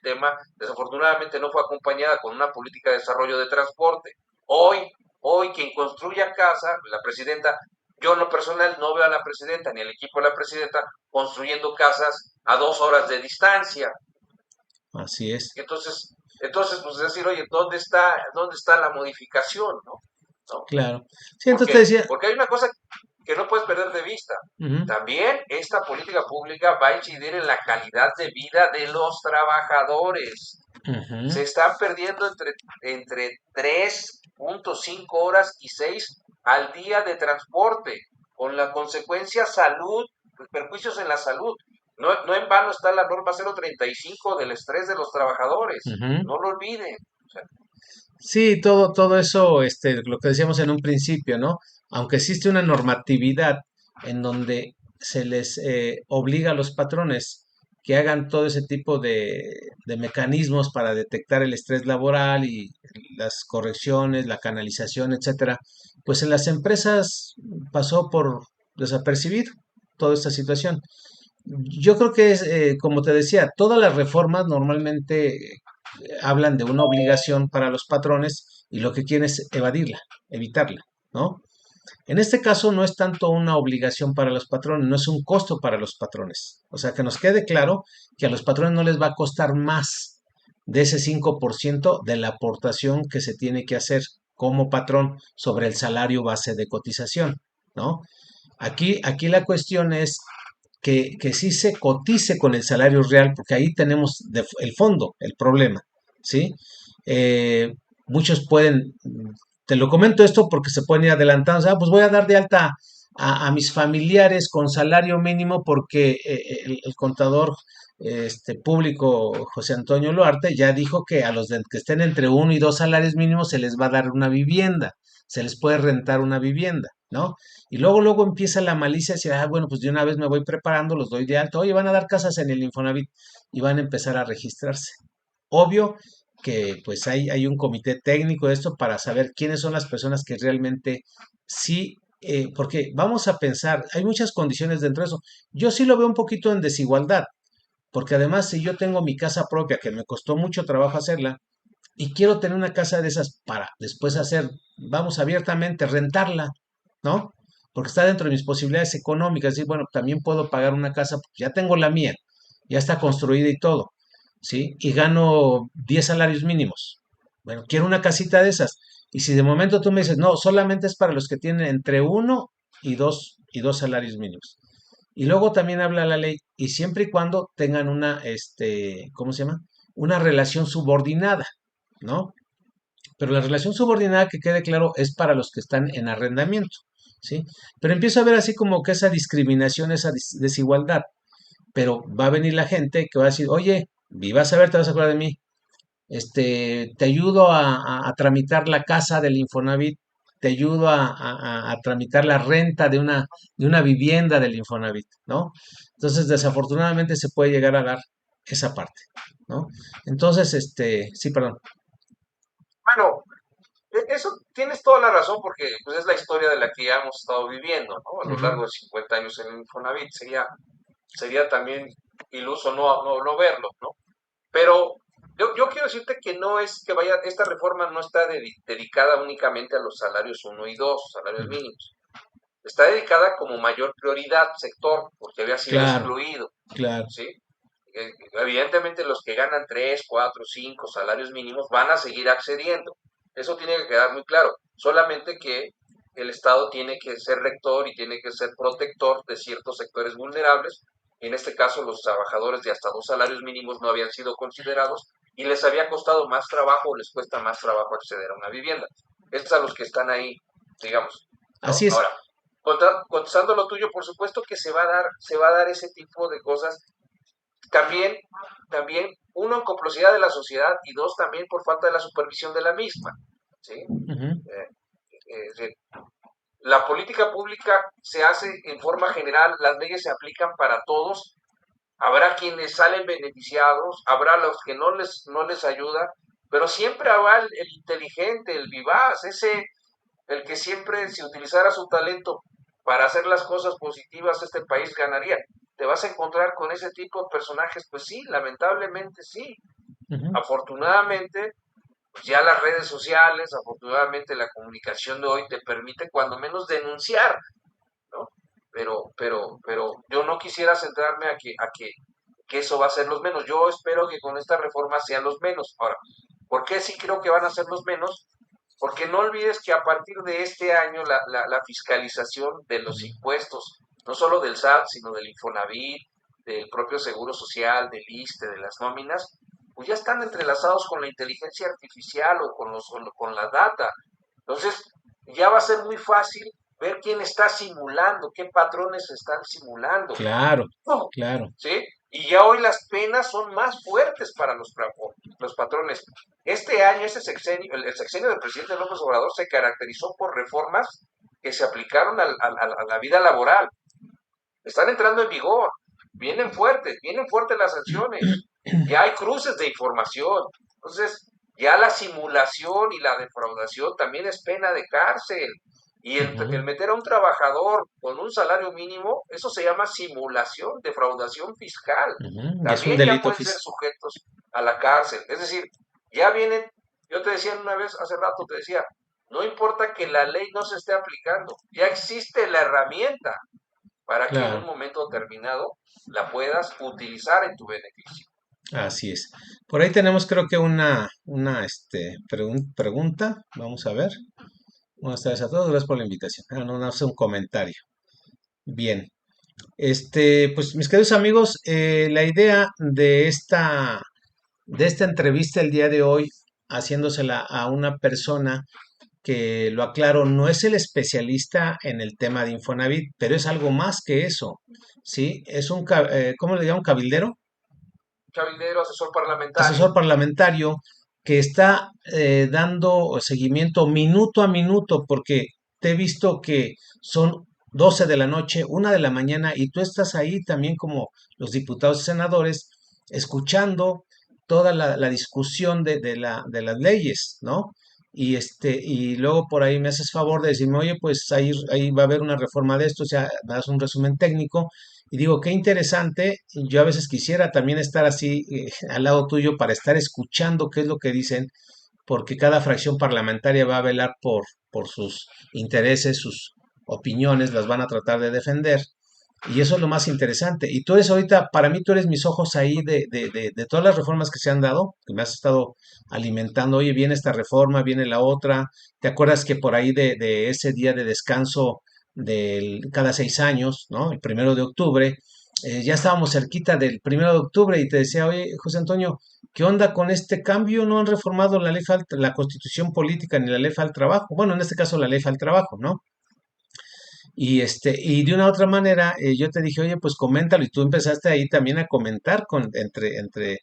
tema, desafortunadamente no fue acompañada con una política de desarrollo de transporte. Hoy quien construya casa, la presidenta, yo en lo personal no veo a la presidenta ni al equipo de la presidenta construyendo casas a 2 horas de distancia. Así es, Entonces, pues decir, oye, ¿dónde está la modificación, no? ¿No? claro. Sí, entonces te Porque, decía, porque hay una cosa que no puedes perder de vista. ujú, También esta política pública va a incidir en la calidad de vida de los trabajadores. ujú. Se están perdiendo entre 3.5 horas y 6 al día de transporte, con la consecuencia salud, perjuicios en la salud. No en vano está la norma 035 del estrés de los trabajadores. Ujú. No lo olviden. O sea, Sí, todo eso, lo que decíamos en un principio, ¿no? Aunque existe una normatividad en donde se les obliga a los patrones que hagan todo ese tipo de mecanismos para detectar el estrés laboral y las correcciones, la canalización, etcétera, pues en las empresas pasó por desapercibido toda esta situación. Yo creo que es, como te decía, todas las reformas normalmente hablan de una obligación para los patrones y lo que quieren es evadirla, evitarla, ¿no? En este caso no es tanto una obligación para los patrones, no es un costo para los patrones. O sea, que nos quede claro que a los patrones no les va a costar más de ese 5% de la aportación que se tiene que hacer como patrón sobre el salario base de cotización, ¿no? Aquí la cuestión es que sí se cotice con el salario real, porque ahí tenemos el fondo, el problema, ¿sí? Eh, muchos pueden, te lo comento esto porque se pueden ir adelantando, o sea, pues voy a dar de alta a mis familiares con salario mínimo porque el contador público José Antonio Luarte ya dijo que a los que estén entre uno y dos salarios mínimos se les va a dar una vivienda, se les puede rentar una vivienda, ¿no? Y luego empieza la malicia hacia, bueno, pues de una vez me voy preparando, los doy de alto, oye, van a dar casas en el Infonavit y van a empezar a registrarse. Obvio que pues hay un comité técnico de esto para saber quiénes son las personas que realmente sí, porque vamos a pensar, hay muchas condiciones dentro de eso. Yo sí lo veo un poquito en desigualdad, porque además si yo tengo mi casa propia, que me costó mucho trabajo hacerla, y quiero tener una casa de esas para después hacer, vamos abiertamente, rentarla, ¿no? Porque está dentro de mis posibilidades económicas. Y bueno, también puedo pagar una casa, porque ya tengo la mía, ya está construida y todo, ¿sí? Y gano 10 salarios mínimos. Bueno, quiero una casita de esas. Y si de momento tú me dices, no, solamente es para los que tienen entre uno y dos salarios mínimos. Y luego también habla la ley, y siempre y cuando tengan una, ¿cómo se llama? Una relación subordinada, ¿no? Pero la relación subordinada, que quede claro, es para los que están en arrendamiento, ¿sí? Pero empiezo a ver así como que esa discriminación, esa desigualdad. Pero va a venir la gente que va a decir, oye, y vas a ver, te vas a acordar de mí, te ayudo a tramitar la casa del Infonavit, te ayudo a tramitar la renta de una vivienda del Infonavit, ¿no? Entonces, desafortunadamente se puede llegar a dar esa parte, ¿no? Entonces, sí, perdón. bueno, eso tienes toda la razón porque pues, es la historia de la que ya hemos estado viviendo, ¿no? A lo Ujú, largo de 50 años en el Infonavit. Sería también iluso no verlo, ¿no? Pero yo quiero decirte que no es que vaya, esta reforma no está dedicada únicamente a los salarios uno y 2 salarios ujú. mínimos. Está dedicada como mayor prioridad sector, porque había sido Claro, excluido, claro. ¿sí? Evidentemente los que ganan 3 4 5 salarios mínimos van a seguir accediendo. Eso tiene que quedar muy claro. Solamente que el Estado tiene que ser rector y tiene que ser protector de ciertos sectores vulnerables. En este caso, los trabajadores de hasta 2 salarios mínimos no habían sido considerados y les había costado más trabajo o les cuesta más trabajo acceder a una vivienda. Es a los que están ahí, digamos, ¿no? Así es. Ahora, contestando lo tuyo, por supuesto que se va a dar ese tipo de cosas. También, también, uno, en complicidad de la sociedad y dos, también por falta de la supervisión de la misma, ¿sí? Ujú. Eh, la política pública se hace en forma general, las leyes se aplican para todos, habrá quienes salen beneficiados, habrá los que no les ayuda, pero siempre habrá el inteligente, el vivaz, el que siempre, si utilizara su talento para hacer las cosas positivas, este país ganaría. ¿Te vas a encontrar con ese tipo de personajes? Pues sí, lamentablemente sí. Ujú. Afortunadamente, pues ya las redes sociales, afortunadamente la comunicación de hoy te permite cuando menos denunciar, ¿no? Pero yo no quisiera centrarme que eso va a ser los menos. Yo espero que con esta reforma sean los menos. Ahora, ¿por qué sí creo que van a ser los menos? Porque no olvides que a partir de este año la fiscalización de los impuestos, no solo del SAT, sino del Infonavit, del propio Seguro Social, del ISSSTE, de las nóminas, pues ya están entrelazados con la inteligencia artificial o con la data. Entonces, ya va a ser muy fácil ver quién está simulando, qué patrones están simulando. Claro, No, claro. ¿sí? Y ya hoy las penas son más fuertes para los patrones. Este año, el sexenio del presidente López Obrador se caracterizó por reformas que se aplicaron a la vida laboral. Están entrando en vigor, vienen fuertes las sanciones, ya hay cruces de información. Entonces, ya la simulación y la defraudación también es pena de cárcel. Y Ujú. el meter a un trabajador con un salario mínimo, eso se llama simulación, defraudación fiscal. Ujú. Y es un También ya delito pueden ser sujetos a la cárcel. Es decir, ya vienen, yo te decía una vez, hace rato te decía, no importa que la ley no se esté aplicando, ya existe la herramienta para que en un claro, momento determinado la puedas utilizar en tu beneficio. así es. Por ahí tenemos creo que pregunta. Vamos a ver. Buenas tardes a todos, gracias por la invitación. Ah, no, no hace un comentario. Bien. Pues mis queridos amigos, la idea de esta entrevista el día de hoy, haciéndosela a una persona que, lo aclaro, no es el especialista en el tema de Infonavit, pero es algo más que eso, ¿sí? Es ¿cómo le llaman? Cabildero, Cabildero, asesor parlamentario. asesor parlamentario que está dando seguimiento minuto a minuto, porque te he visto que son 12 de la noche, 1 de la mañana, y tú estás ahí también como los diputados y senadores, escuchando toda la discusión de las leyes, ¿no? Y luego por ahí me haces favor de decirme, oye, pues ahí va a haber una reforma de esto, o sea, me das un resumen técnico, y digo, qué interesante. Yo a veces quisiera también estar así al lado tuyo para estar escuchando qué es lo que dicen, porque cada fracción parlamentaria va a velar por sus intereses, sus opiniones, las van a tratar de defender. Y eso es lo más interesante. Y tú eres ahorita, para mí tú eres mis ojos ahí de todas las reformas que se han dado, que me has estado alimentando. Oye, viene esta reforma, viene la otra. ¿Te acuerdas que por ahí de ese día de descanso cada 6 años, ¿no? El 1 de octubre, ya estábamos cerquita del 1 de octubre y te decía, oye, José Antonio, ¿qué onda con este cambio? No han reformado la Constitución política ni la ley al trabajo. Bueno, en este caso la ley al trabajo, ¿no? Y de una u otra manera, yo te dije, oye, pues coméntalo, y tú empezaste ahí también a comentar entre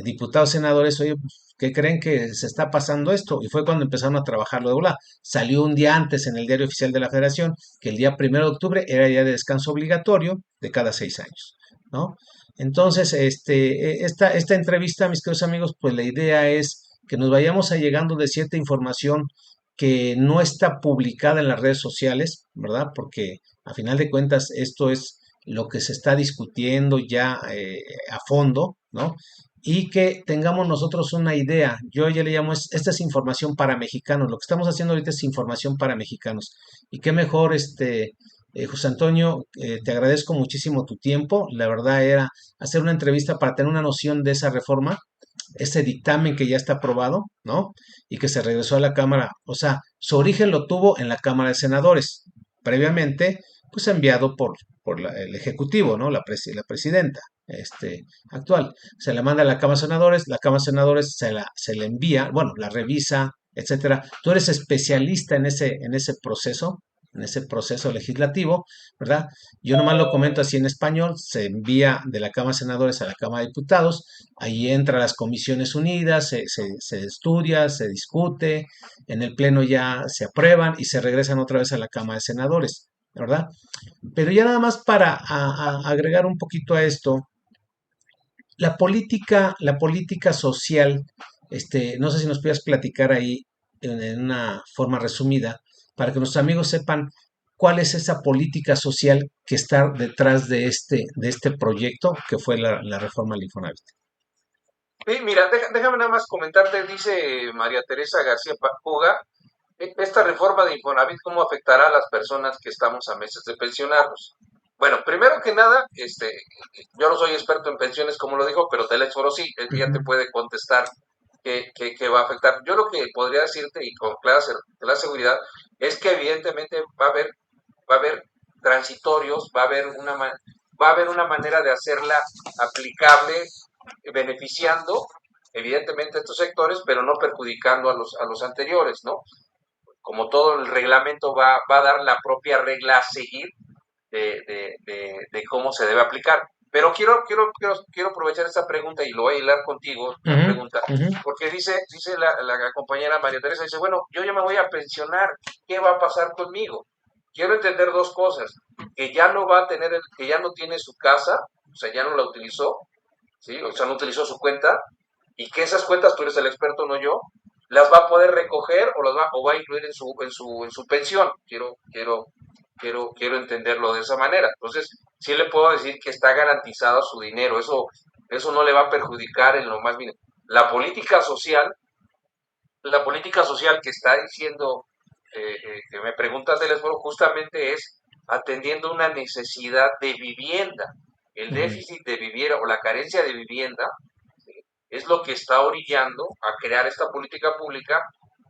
diputados, senadores, oye, pues, ¿qué creen que se está pasando esto? Y fue cuando empezaron a trabajarlo de volada. Salió un día antes en el Diario Oficial de la Federación, que el día 1 de octubre era día de descanso obligatorio de cada 6 años, ¿no? Entonces, esta entrevista, mis queridos amigos, pues la idea es que nos vayamos allegando de cierta información que no está publicada en las redes sociales, ¿verdad? Porque a final de cuentas esto es lo que se está discutiendo ya a fondo, ¿no? Y que tengamos nosotros una idea. Yo ya le llamo, esta es información para mexicanos. Lo que estamos haciendo ahorita es información para mexicanos. Y qué mejor, José Antonio, te agradezco muchísimo tu tiempo. La verdad era hacer una entrevista para tener una noción de esa reforma ese dictamen que ya está aprobado, ¿no? Y que se regresó a la Cámara, o sea, su origen lo tuvo en la Cámara de Senadores, previamente, pues enviado el Ejecutivo, ¿no? La presidenta, actual. Se le manda a la Cámara de Senadores se le envía, bueno, la revisa, etcétera. Tú eres especialista en ese proceso legislativo, ¿verdad? Yo nomás lo comento así en español, se envía de la Cámara de Senadores a la Cámara de Diputados, ahí entra a las comisiones unidas, se estudia, se discute, en el pleno ya se aprueban y se regresan otra vez a la Cámara de Senadores, ¿verdad? Pero ya nada más para agregar un poquito a esto, la política social, no sé si nos puedas platicar ahí en una forma resumida, para que nuestros amigos sepan cuál es esa política social que está detrás de este proyecto que fue la reforma al Infonavit. Sí, mira, déjame nada más comentarte, dice María Teresa García Puga, esta reforma de Infonavit, ¿cómo afectará a las personas que estamos a meses de pensionarnos? Bueno, primero que nada, yo no soy experto en pensiones, como lo dijo, pero Telexforo sí, él ya te Ujú, puede contestar qué va a afectar. Yo lo que podría decirte, y con clara seguridad, es que evidentemente va a haber transitorios, va a haber una manera de hacerla aplicable, beneficiando evidentemente a estos sectores, pero no perjudicando a los anteriores, ¿no? Como todo el reglamento va a dar la propia regla a seguir de cómo se debe aplicar. Pero quiero aprovechar esta pregunta y lo voy a hilar contigo, la ujú, pregunta, ujú, porque dice la compañera María Teresa, dice, bueno, yo ya me voy a pensionar, ¿qué va a pasar conmigo? Quiero entender dos cosas, que ya no va a tener, que ya no tiene su casa, o sea, ya no la utilizó, ¿sí? O sea, no utilizó su cuenta, y que esas cuentas, tú eres el experto, no yo, las va a poder recoger o va a incluir en su pensión. Quiero entenderlo de esa manera. Entonces, sí le puedo decir que está garantizado su dinero, eso no le va a perjudicar en lo más mínimo. La política social que está diciendo, que me preguntas del esfuerzo, justamente es atendiendo una necesidad de vivienda. El ujú, déficit de vivienda o la carencia de vivienda es lo que está orillando a crear esta política pública,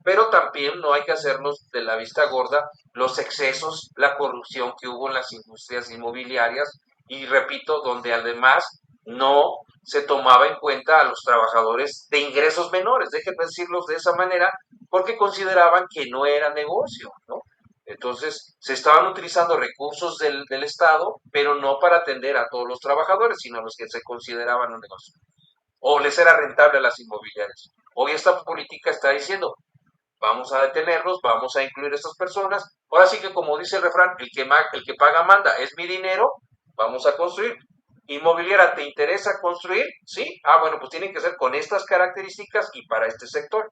pero también no hay que hacernos de la vista gorda los excesos, la corrupción que hubo en las industrias inmobiliarias y repito, donde además no se tomaba en cuenta a los trabajadores de ingresos menores, déjenme decirlos de esa manera, porque consideraban que no era negocio, ¿no? Entonces, se estaban utilizando recursos del Estado, pero no para atender a todos los trabajadores, sino a los que se consideraban un negocio o les era rentable a las inmobiliarias. Hoy esta política está diciendo, vamos a detenerlos, vamos a incluir a estas personas. Ahora sí que como dice el refrán, el que paga manda, es mi dinero, vamos a construir. Inmobiliaria, ¿te interesa construir? Sí. Ah, bueno, pues tienen que ser con estas características y para este sector.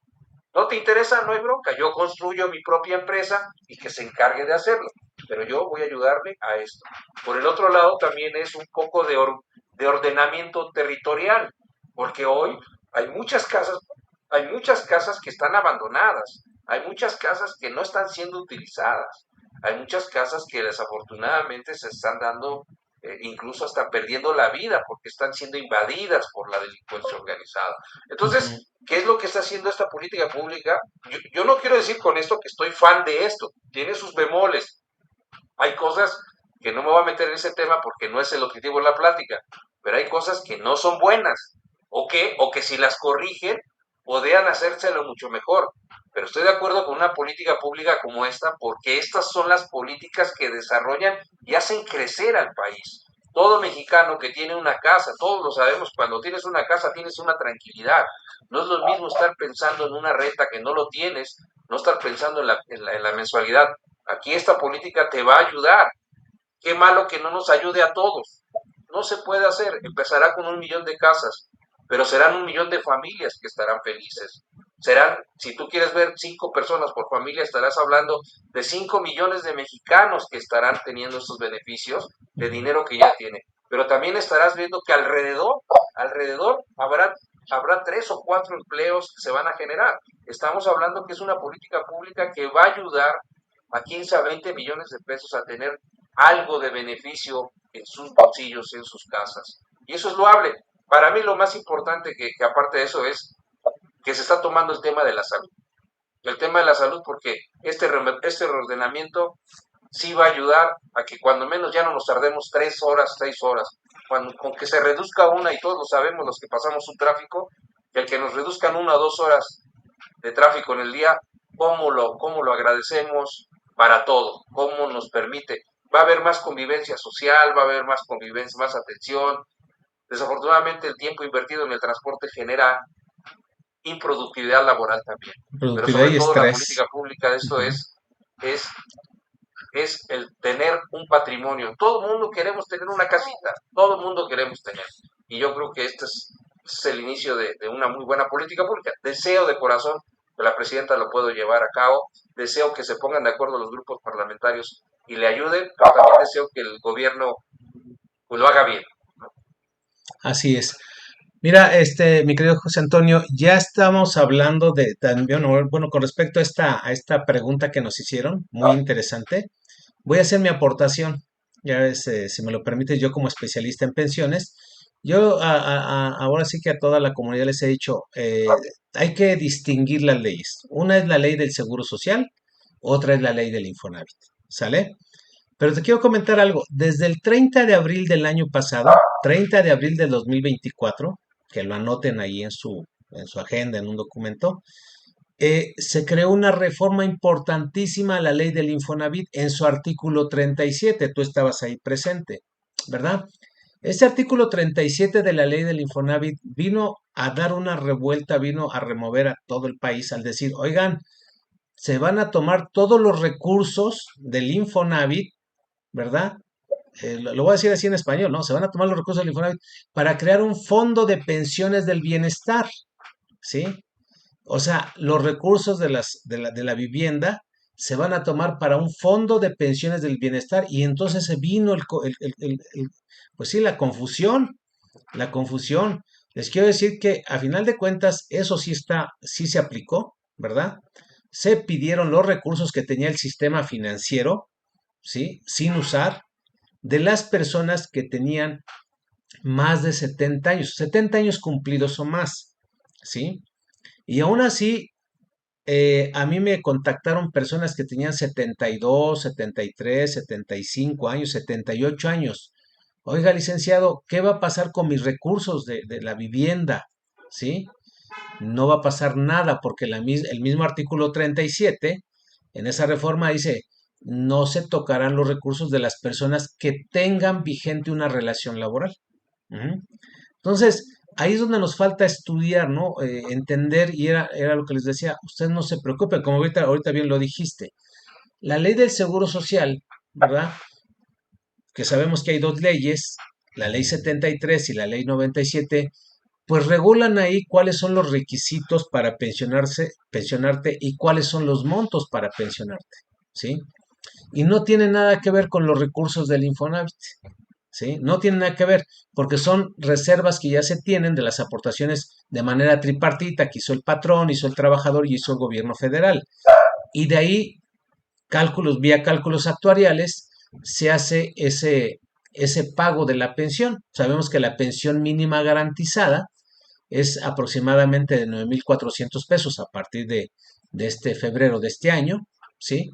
¿No te interesa? No hay bronca. Yo construyo mi propia empresa y que se encargue de hacerlo. Pero yo voy a ayudarle a esto. Por el otro lado, también es un poco de ordenamiento territorial, porque hoy hay muchas casas, hay muchas casas que están abandonadas, hay muchas casas que no están siendo utilizadas, hay muchas casas que desafortunadamente se están dando, incluso hasta perdiendo la vida porque están siendo invadidas por la delincuencia organizada. ujú. Entonces, ¿qué es lo que está haciendo esta política pública? Yo no quiero decir con esto que estoy fan de esto, tiene sus bemoles, hay cosas que no me voy a meter en ese tema porque no es el objetivo de la plática, pero hay cosas que no son buenas o que si las corrigen podrían hacérselo mucho mejor. Pero estoy de acuerdo con una política pública como esta porque estas son las políticas que desarrollan y hacen crecer al país. Todo mexicano que tiene una casa, todos lo sabemos, cuando tienes una casa tienes una tranquilidad. No es lo mismo estar pensando en una renta que no lo tienes, no estar pensando en la mensualidad. Aquí esta política te va a ayudar. Qué malo que no nos ayude a todos. No se puede hacer. Empezará con 1 millón de casas, pero serán 1 millón de familias que estarán felices. Serán, si tú quieres ver 5 personas por familia, estarás hablando de 5 millones de mexicanos que estarán teniendo estos beneficios de dinero que ya tienen. Pero también estarás viendo que alrededor habrá 3 o 4 empleos que se van a generar. Estamos hablando que es una política pública que va a ayudar a 15 a 20 millones de pesos a tener algo de beneficio en sus bolsillos, en sus casas. Y eso es loable. Para mí lo más importante que aparte de eso es que se está tomando el tema de la salud. El tema de la salud porque este reordenamiento sí va a ayudar a que cuando menos ya no nos tardemos 3 horas, 6 horas. Con que se reduzca una, y todos lo sabemos los que pasamos un tráfico, que el que nos reduzcan 1 o 2 horas de tráfico en el día, cómo lo agradecemos para todo, cómo nos permite. Va a haber más convivencia social, va a haber más convivencia, más atención. Desafortunadamente el tiempo invertido en el transporte genera improductividad laboral también. Pero Productividad sobre y todo la estrés. política pública de esto Ujú. es, es el tener un patrimonio. Todo el mundo queremos tener una casita, todo el mundo queremos tener. Y yo creo que este es el inicio de una muy buena política pública. Deseo de corazón que la presidenta lo pueda llevar a cabo, deseo que se pongan de acuerdo los grupos parlamentarios y le ayuden, pero también deseo que el gobierno pues, lo haga bien. Así es. Mira, mi querido José Antonio, ya estamos hablando de también, bueno, con respecto a esta pregunta que nos hicieron, muy interesante. Voy a hacer mi aportación. Ya ves, si me lo permites, yo como especialista en pensiones, yo ahora sí que a toda la comunidad les he dicho, hay que distinguir las leyes. Una es la ley del Seguro Social, otra es la ley del Infonavit. ¿Sale? Pero te quiero comentar algo. Desde el 30 de abril del año pasado, 30 de abril del 2024, que lo anoten ahí en su agenda, en un documento, se creó una reforma importantísima a la ley del Infonavit en su artículo 37. Tú estabas ahí presente, ¿verdad? Este artículo 37 de la ley del Infonavit vino a dar una revuelta, vino a remover a todo el país al decir, oigan, se van a tomar todos los recursos del Infonavit, ¿verdad? Lo voy a decir así en español, ¿no? Se van a tomar los recursos del Infonavit para crear un fondo de pensiones del bienestar, ¿sí? O sea, los recursos de la vivienda se van a tomar para un fondo de pensiones del bienestar y entonces se vino pues sí, la confusión. Les quiero decir que a final de cuentas eso sí se aplicó, ¿verdad? Se pidieron los recursos que tenía el sistema financiero, ¿sí? Sin usar, de las personas que tenían más de 70 años cumplidos o más, ¿sí? Y aún así, a mí me contactaron personas que tenían 72, 73, 75 años, 78 años. Oiga, licenciado, ¿qué va a pasar con mis recursos de la vivienda? ¿Sí? No va a pasar nada porque el mismo artículo 37 en esa reforma dice, no se tocarán los recursos de las personas que tengan vigente una relación laboral. Ujú. Entonces, ahí es donde nos falta estudiar, ¿no? Entender, y era lo que les decía, ustedes no se preocupen, como ahorita bien lo dijiste. La ley del Seguro Social, ¿verdad? Que sabemos que hay dos leyes, la ley 73 y la ley 97, pues regulan ahí cuáles son los requisitos para pensionarte y cuáles son los montos para pensionarte, ¿sí? Y no tiene nada que ver con los recursos del Infonavit, ¿sí? No tiene nada que ver, porque son reservas que ya se tienen de las aportaciones de manera tripartita que hizo el patrón, hizo el trabajador y hizo el gobierno federal. Y de ahí, vía cálculos actuariales, se hace ese pago de la pensión. Sabemos que la pensión mínima garantizada es aproximadamente de 9,400 pesos a partir de este febrero de este año, ¿sí?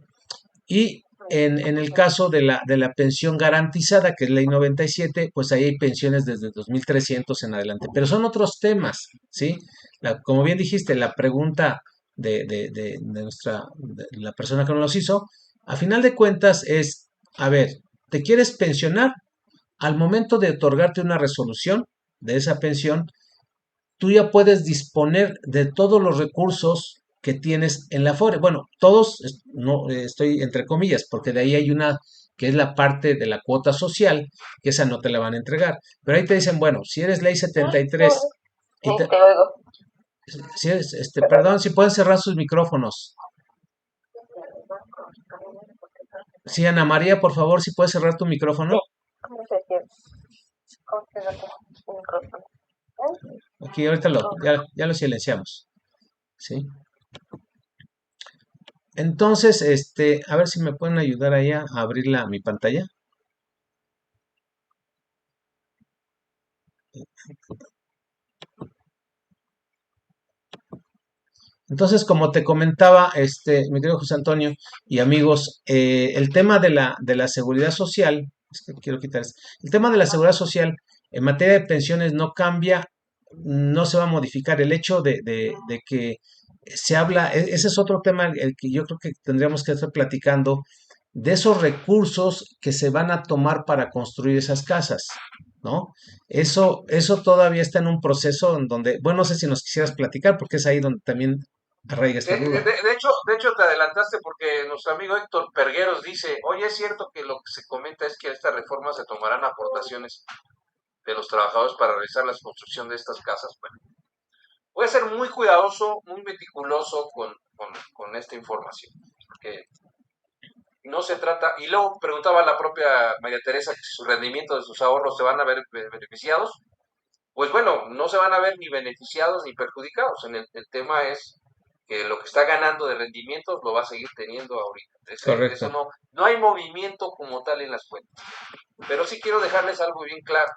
Y en el caso de la pensión garantizada, que es ley 97, pues ahí hay pensiones desde 2,300 en adelante. Pero son otros temas, ¿sí? Como bien dijiste, la pregunta de la persona que nos los hizo, a final de cuentas es, a ver, ¿te quieres pensionar? Al momento de otorgarte una resolución de esa pensión, tú ya puedes disponer de todos los recursos que tienes en la Afore. Bueno, todos, no estoy entre comillas, porque de ahí hay una que es la parte de la cuota social, que esa no te la van a entregar. Pero ahí te dicen, bueno, si eres ley 73 y Sí, te oigo. si eres, perdón, si pueden cerrar sus micrófonos. Sí, Ana María, por favor, si puedes cerrar tu Sí, micrófono. ¿cómo se siente? ¿Cómo se nota el micrófono? Aquí ahorita ya lo silenciamos. ¿Sí? Entonces, a ver si me pueden ayudar ahí a abrir mi pantalla. Entonces, como te comentaba, mi querido José Antonio y amigos, el tema de la seguridad social, es que quiero quitar esto, el tema de la seguridad social en materia de pensiones no cambia, no se va a modificar. El hecho de que se habla, ese es otro tema el que yo creo que tendríamos que estar platicando, de esos recursos que se van a tomar para construir esas casas, ¿no? Eso todavía está en un proceso en donde, bueno, no sé si nos quisieras platicar, porque es ahí donde también arraiga esta duda. De hecho, te adelantaste porque nuestro amigo Héctor Pergueros dice, oye, es cierto que lo que se comenta es que a esta reforma se tomarán aportaciones de los trabajadores para realizar la construcción de estas casas. Bueno, voy a ser muy cuidadoso, muy meticuloso con esta información, porque no se trata, y luego preguntaba la propia María Teresa que si su rendimiento de sus ahorros se van a ver beneficiados. Pues bueno, no se van a ver ni beneficiados ni perjudicados. El tema es que lo que está ganando de rendimientos lo va a seguir teniendo ahorita. Eso Correcto. no hay movimiento como tal en las cuentas. Pero sí quiero dejarles algo bien claro.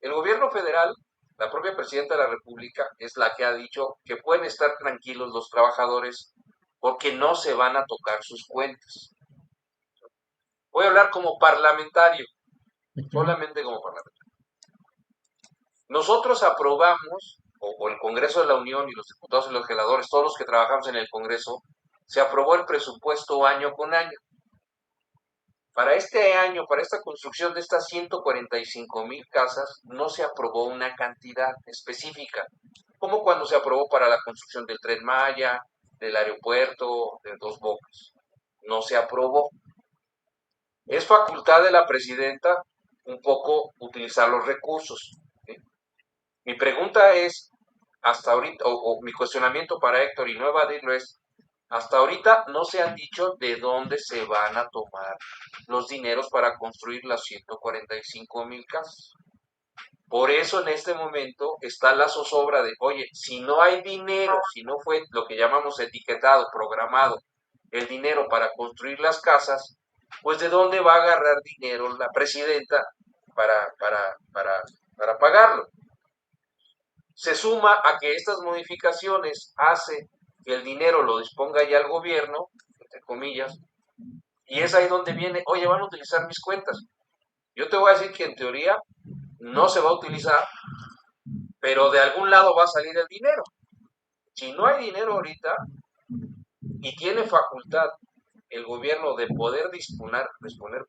El gobierno federal, la propia presidenta de la República, es la que ha dicho que pueden estar tranquilos los trabajadores porque no se van a tocar sus cuentas. Voy a hablar como parlamentario, Ujú. solamente como parlamentario. Nosotros aprobamos, o el Congreso de la Unión y los diputados y los legisladores, todos los que trabajamos en el Congreso, se aprobó el presupuesto año con año. Para este año, para esta construcción de estas 145,000 casas, no se aprobó una cantidad específica, como cuando se aprobó para la construcción del Tren Maya, del aeropuerto, de Dos Bocas. No se aprobó. Es facultad de la presidenta un poco utilizar los recursos. ¿Sí? Mi pregunta es, hasta ahorita, o mi cuestionamiento para Héctor y no evadirlo es, hasta ahorita no se han dicho de dónde se van a tomar los dineros para construir las 145,000 casas. Por eso en este momento está la zozobra de, oye, si no hay dinero, si no fue lo que llamamos etiquetado, programado, el dinero para construir las casas, pues de dónde va a agarrar dinero la presidenta para pagarlo. Se suma a que estas modificaciones hace que el dinero lo disponga ya el gobierno, entre comillas, y es ahí donde viene, oye, van a utilizar mis cuentas. Yo te voy a decir que en teoría no se va a utilizar, pero de algún lado va a salir el dinero. Si no hay dinero ahorita y tiene facultad el gobierno de poder disponer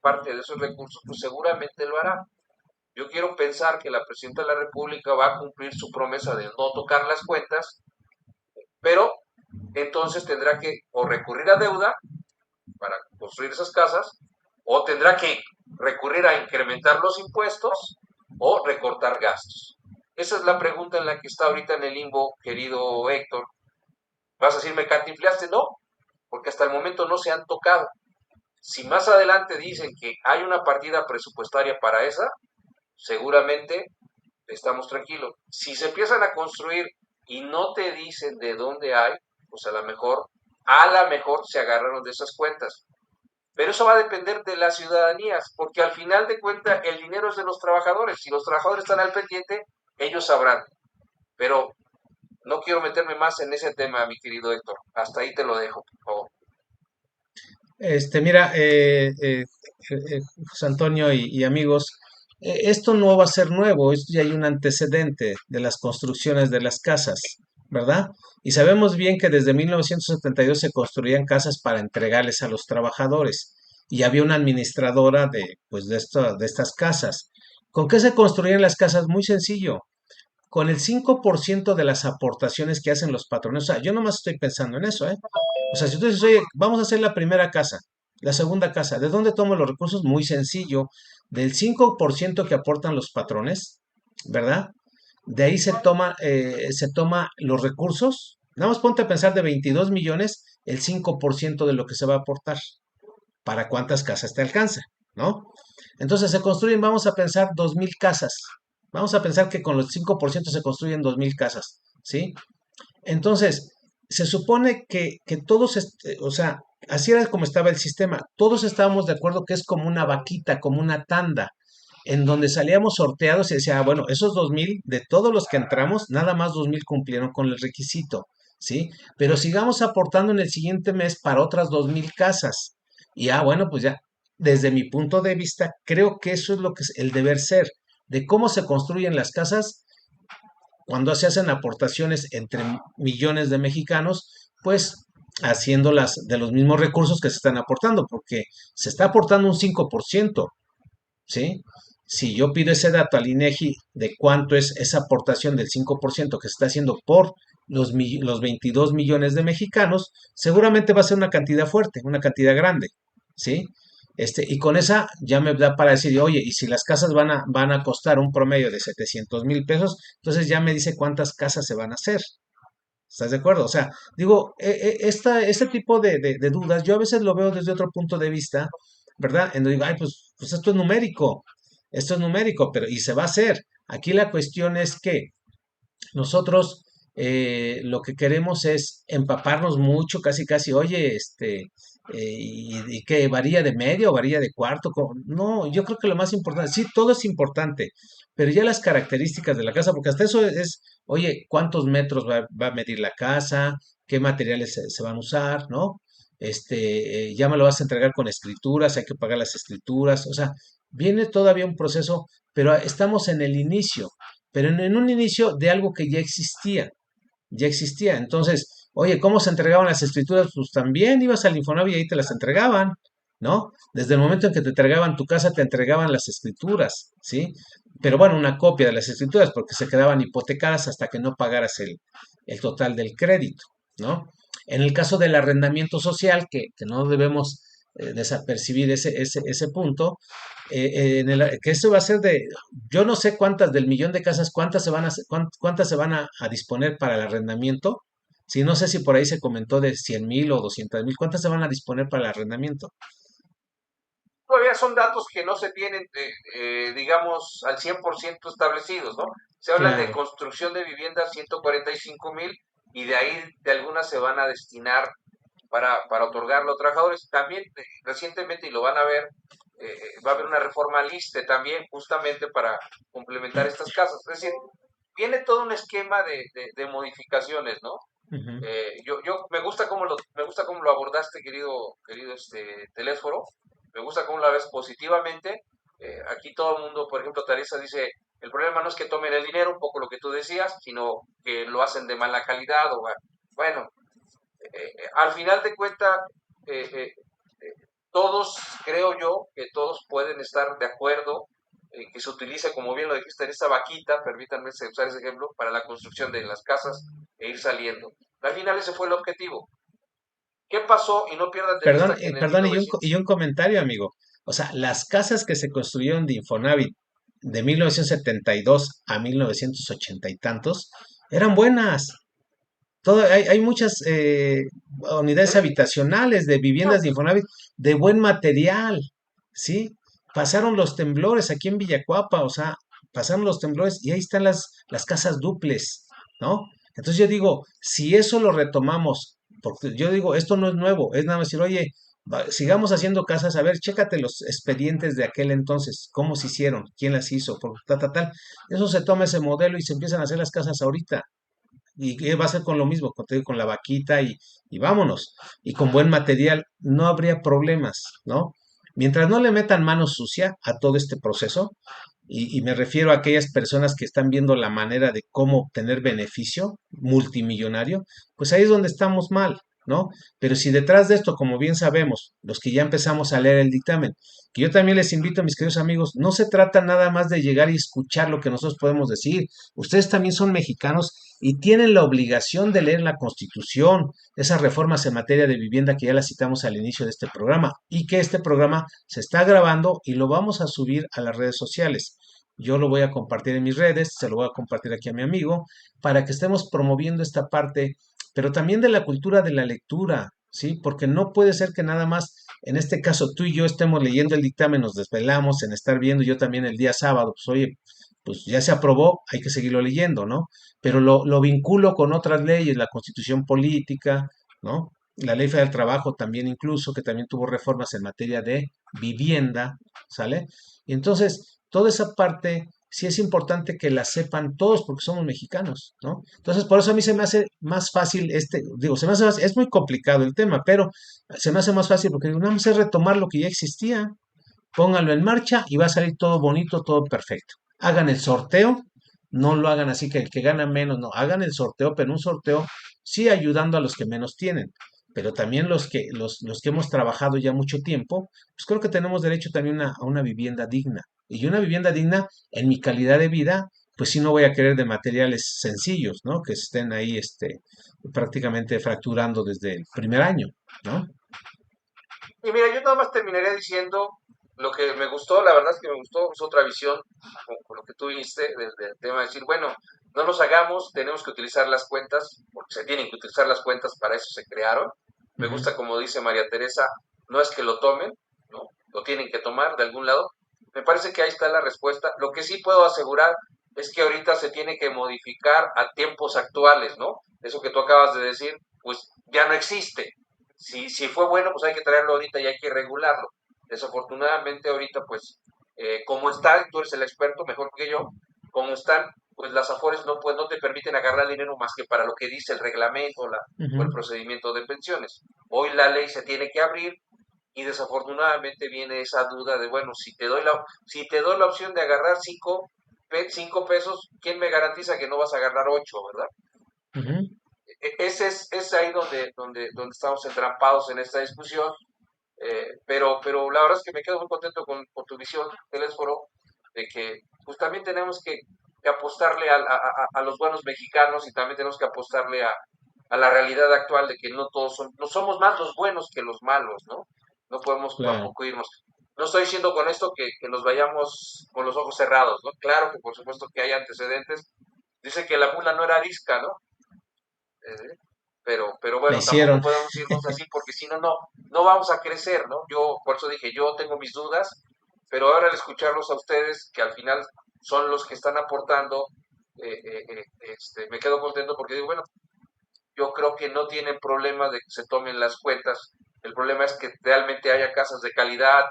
parte de esos recursos, pues seguramente lo hará. Yo quiero pensar que la presidenta de la República va a cumplir su promesa de no tocar las cuentas, pero entonces tendrá que o recurrir a deuda para construir esas casas, o tendrá que recurrir a incrementar los impuestos o recortar gastos. Esa es la pregunta en la que está ahorita en el limbo, querido Héctor. ¿Vas a decir, me cantinflaste? No, porque hasta el momento no se han tocado. Si más adelante dicen que hay una partida presupuestaria para esa, seguramente estamos tranquilos. Si se empiezan a construir y no te dicen de dónde hay, pues a lo mejor se agarraron de esas cuentas. Pero eso va a depender de las ciudadanías, porque al final de cuentas el dinero es de los trabajadores. Si los trabajadores están al pendiente, ellos sabrán. Pero no quiero meterme más en ese tema, mi querido Héctor. Hasta ahí te lo dejo, por favor. Mira, José Antonio y amigos, esto no va a ser nuevo, esto ya hay un antecedente de las construcciones de las casas, ¿verdad? Y sabemos bien que desde 1972 se construían casas para entregarles a los trabajadores y había una administradora pues, de estas casas. ¿Con qué se construían las casas? Muy sencillo, con el 5% de las aportaciones que hacen los patrones. O sea, yo nomás estoy pensando en eso, ¿eh? O sea, si tú dices, oye, vamos a hacer la primera casa, la segunda casa, ¿de dónde tomo los recursos? Muy sencillo, del 5% que aportan los patrones, ¿verdad? De ahí se toma los recursos. Nada más ponte a pensar de 22 millones, el 5% de lo que se va a aportar. ¿Para cuántas casas te alcanza? ¿No? Entonces se construyen, vamos a pensar, 2,000 casas. Vamos a pensar que con los 5% se construyen 2,000 casas, ¿sí? Entonces, se supone que todos, o sea, así era como estaba el sistema. Todos estábamos de acuerdo que es como una vaquita, como una tanda, en donde salíamos sorteados y decía, bueno, esos 2,000, de todos los que entramos, nada más 2,000 cumplieron con el requisito. ¿sí? Pero sigamos aportando en el siguiente mes para otras 2,000 casas. Y bueno, pues ya, desde mi punto de vista, creo que eso es lo que es el deber ser, de cómo se construyen las casas cuando se hacen aportaciones entre millones de mexicanos, pues haciéndolas de los mismos recursos que se están aportando, porque se está aportando un 5%, ¿sí? Si yo pido ese dato al INEGI de cuánto es esa aportación del 5% que se está haciendo por los 22 millones de mexicanos, seguramente va a ser una cantidad fuerte, una cantidad grande, ¿sí? Y con esa ya me da para decir, oye, y si las casas van a costar un promedio de 700,000 pesos, entonces ya me dice cuántas casas se van a hacer. ¿Estás de acuerdo? O sea, digo, este tipo de dudas, yo a veces lo veo desde otro punto de vista, ¿verdad? En donde digo, ay, pues esto es numérico, pero y se va a hacer. Aquí la cuestión es que nosotros lo que queremos es empaparnos mucho, casi, casi, oye, y que varía de medio, varía de cuarto. No, yo creo que lo más importante, sí, todo es importante, pero ya las características de la casa, porque hasta eso es, oye, cuántos metros va a medir la casa, qué materiales se van a usar, ¿no? Ya me lo vas a entregar con escrituras, hay que pagar las escrituras, o sea, viene todavía un proceso, pero estamos en el inicio, pero en un inicio de algo que ya existía. Entonces, oye, ¿cómo se entregaban las escrituras? Pues también ibas al Infonavit y ahí te las entregaban, ¿no? Desde el momento en que te entregaban tu casa, te entregaban las escrituras, ¿sí? Pero bueno, una copia de las escrituras porque se quedaban hipotecadas hasta que no pagaras el total del crédito, ¿no? En el caso del arrendamiento social, que no debemos desapercibir ese punto, que eso va a ser yo no sé cuántas del millón de casas, cuántas se van a disponer para el arrendamiento. Si no sé si por ahí se comentó de 100,000 o 200,000, ¿cuántas se van a disponer para el arrendamiento? Todavía son datos que no se tienen, digamos, al 100% establecidos, ¿no? Se habla de Claro. construcción de viviendas 145,000 y de ahí de algunas se van a destinar para otorgarlo a trabajadores. También recientemente, y lo van a ver, va a haber una reforma al ISSSTE también justamente para complementar estas casas. Es decir, viene todo un esquema de modificaciones, ¿no? Ujú. Yo me gusta cómo lo abordaste, querido Telésforo. Me gusta cómo lo ves positivamente. Aquí todo el mundo, por ejemplo, Teresa dice, el problema no es que tomen el dinero, un poco lo que tú decías, sino que lo hacen de mala calidad. Bueno, al final de cuentas, eh, eh, eh, todos, creo yo, que todos pueden estar de acuerdo en que se utilice, como bien lo dijiste, en esta vaquita, permítanme usar ese ejemplo, para la construcción de las casas e ir saliendo. Al final ese fue el objetivo. ¿Qué pasó? Y no pierdan de Perdón, vista que en el perdón, y 1900... un comentario, amigo. O sea, las casas que se construyeron de Infonavit de 1972 a 1980 y tantos eran buenas. Hay muchas unidades habitacionales de viviendas de Infonavit de buen material, ¿sí? Pasaron los temblores aquí en Villacuapa, o sea, pasaron los temblores y ahí están las casas duples, ¿no? Entonces yo digo, si eso lo retomamos, porque yo digo, esto no es nuevo, es nada más decir, oye, sigamos haciendo casas, a ver, chécate los expedientes de aquel entonces, cómo se hicieron, quién las hizo, por tal, tal, tal. Eso se toma ese modelo y se empiezan a hacer las casas ahorita. Y que va a ser con lo mismo, con la vaquita y vámonos. Y con buen material, no habría problemas, ¿no? Mientras no le metan mano sucia a todo este proceso, y me refiero a aquellas personas que están viendo la manera de cómo obtener beneficio multimillonario, pues ahí es donde estamos mal, ¿no? Pero si detrás de esto, como bien sabemos, los que ya empezamos a leer el dictamen, que yo también les invito a mis queridos amigos, no se trata nada más de llegar y escuchar lo que nosotros podemos decir. Ustedes también son mexicanos y tienen la obligación de leer la Constitución, esas reformas en materia de vivienda que ya las citamos al inicio de este programa y que este programa se está grabando y lo vamos a subir a las redes sociales. Yo lo voy a compartir en mis redes, se lo voy a compartir aquí a mi amigo, para que estemos promoviendo esta parte, pero también de la cultura de la lectura, ¿sí? Porque no puede ser que nada más, en este caso tú y yo estemos leyendo el dictamen, nos desvelamos en estar viendo, yo también el día sábado, pues oye, pues ya se aprobó, hay que seguirlo leyendo, ¿no? Pero lo vinculo con otras leyes, la constitución política, ¿no? La ley federal del trabajo también incluso, que también tuvo reformas en materia de vivienda, ¿sale? Y entonces, toda esa parte sí es importante que la sepan todos porque somos mexicanos, ¿no? Entonces, por eso a mí se me hace más fácil digo, se me hace es muy complicado el tema, pero se me hace más fácil porque digo, nada más es retomar lo que ya existía, pónganlo en marcha y va a salir todo bonito, todo perfecto. Hagan el sorteo, no lo hagan así que el que gana menos, no, hagan el sorteo, pero un sorteo sí ayudando a los que menos tienen, pero también los que hemos trabajado ya mucho tiempo, pues creo que tenemos derecho también a una vivienda digna. Y una vivienda digna en mi calidad de vida, pues sí no voy a querer de materiales sencillos, ¿no? Que estén ahí, prácticamente fracturando desde el primer año, ¿no? Y mira, yo nada más terminaría diciendo lo que me gustó, la verdad es que me gustó, es otra visión, con lo que tú viste del tema de decir, bueno, no nos hagamos, tenemos que utilizar las cuentas, porque se tienen que utilizar las cuentas, para eso se crearon. Me Ujú. gusta, como dice María Teresa, no es que lo tomen, ¿no? Lo tienen que tomar de algún lado. Me parece que ahí está la respuesta. Lo que sí puedo asegurar es que ahorita se tiene que modificar a tiempos actuales, ¿no? Eso que tú acabas de decir, pues ya no existe. Si fue bueno, pues hay que traerlo ahorita y hay que regularlo. Desafortunadamente ahorita, pues, como están, tú eres el experto mejor que yo, como están, pues las AFORES no te permiten agarrar dinero más que para lo que dice el reglamento o el Ujú. procedimiento de pensiones. Hoy la ley se tiene que abrir y desafortunadamente viene esa duda de, bueno, si te doy la opción de agarrar 5 pesos, ¿quién me garantiza que no vas a agarrar 8, verdad? Ujú. Es ahí donde estamos entrampados en esta discusión, pero la verdad es que me quedo muy contento con tu visión, Telésforo, de que pues también tenemos que apostarle a los buenos mexicanos y también tenemos que apostarle a la realidad actual de que no somos más los buenos que los malos, ¿no? No podemos Claro. tampoco irnos. No estoy diciendo con esto que nos vayamos con los ojos cerrados, ¿no? Claro que por supuesto que hay antecedentes. Dice que la mula no era arisca, ¿no? Pero La bueno, tampoco hicieron. podemos irnos así porque si no, no vamos a crecer, ¿no? Yo, por eso dije, yo tengo mis dudas, pero ahora al escucharlos a ustedes, que al final son los que están aportando, me quedo contento porque digo, bueno, yo creo que no tienen problema de que se tomen las cuentas. El problema es que realmente haya casas de calidad,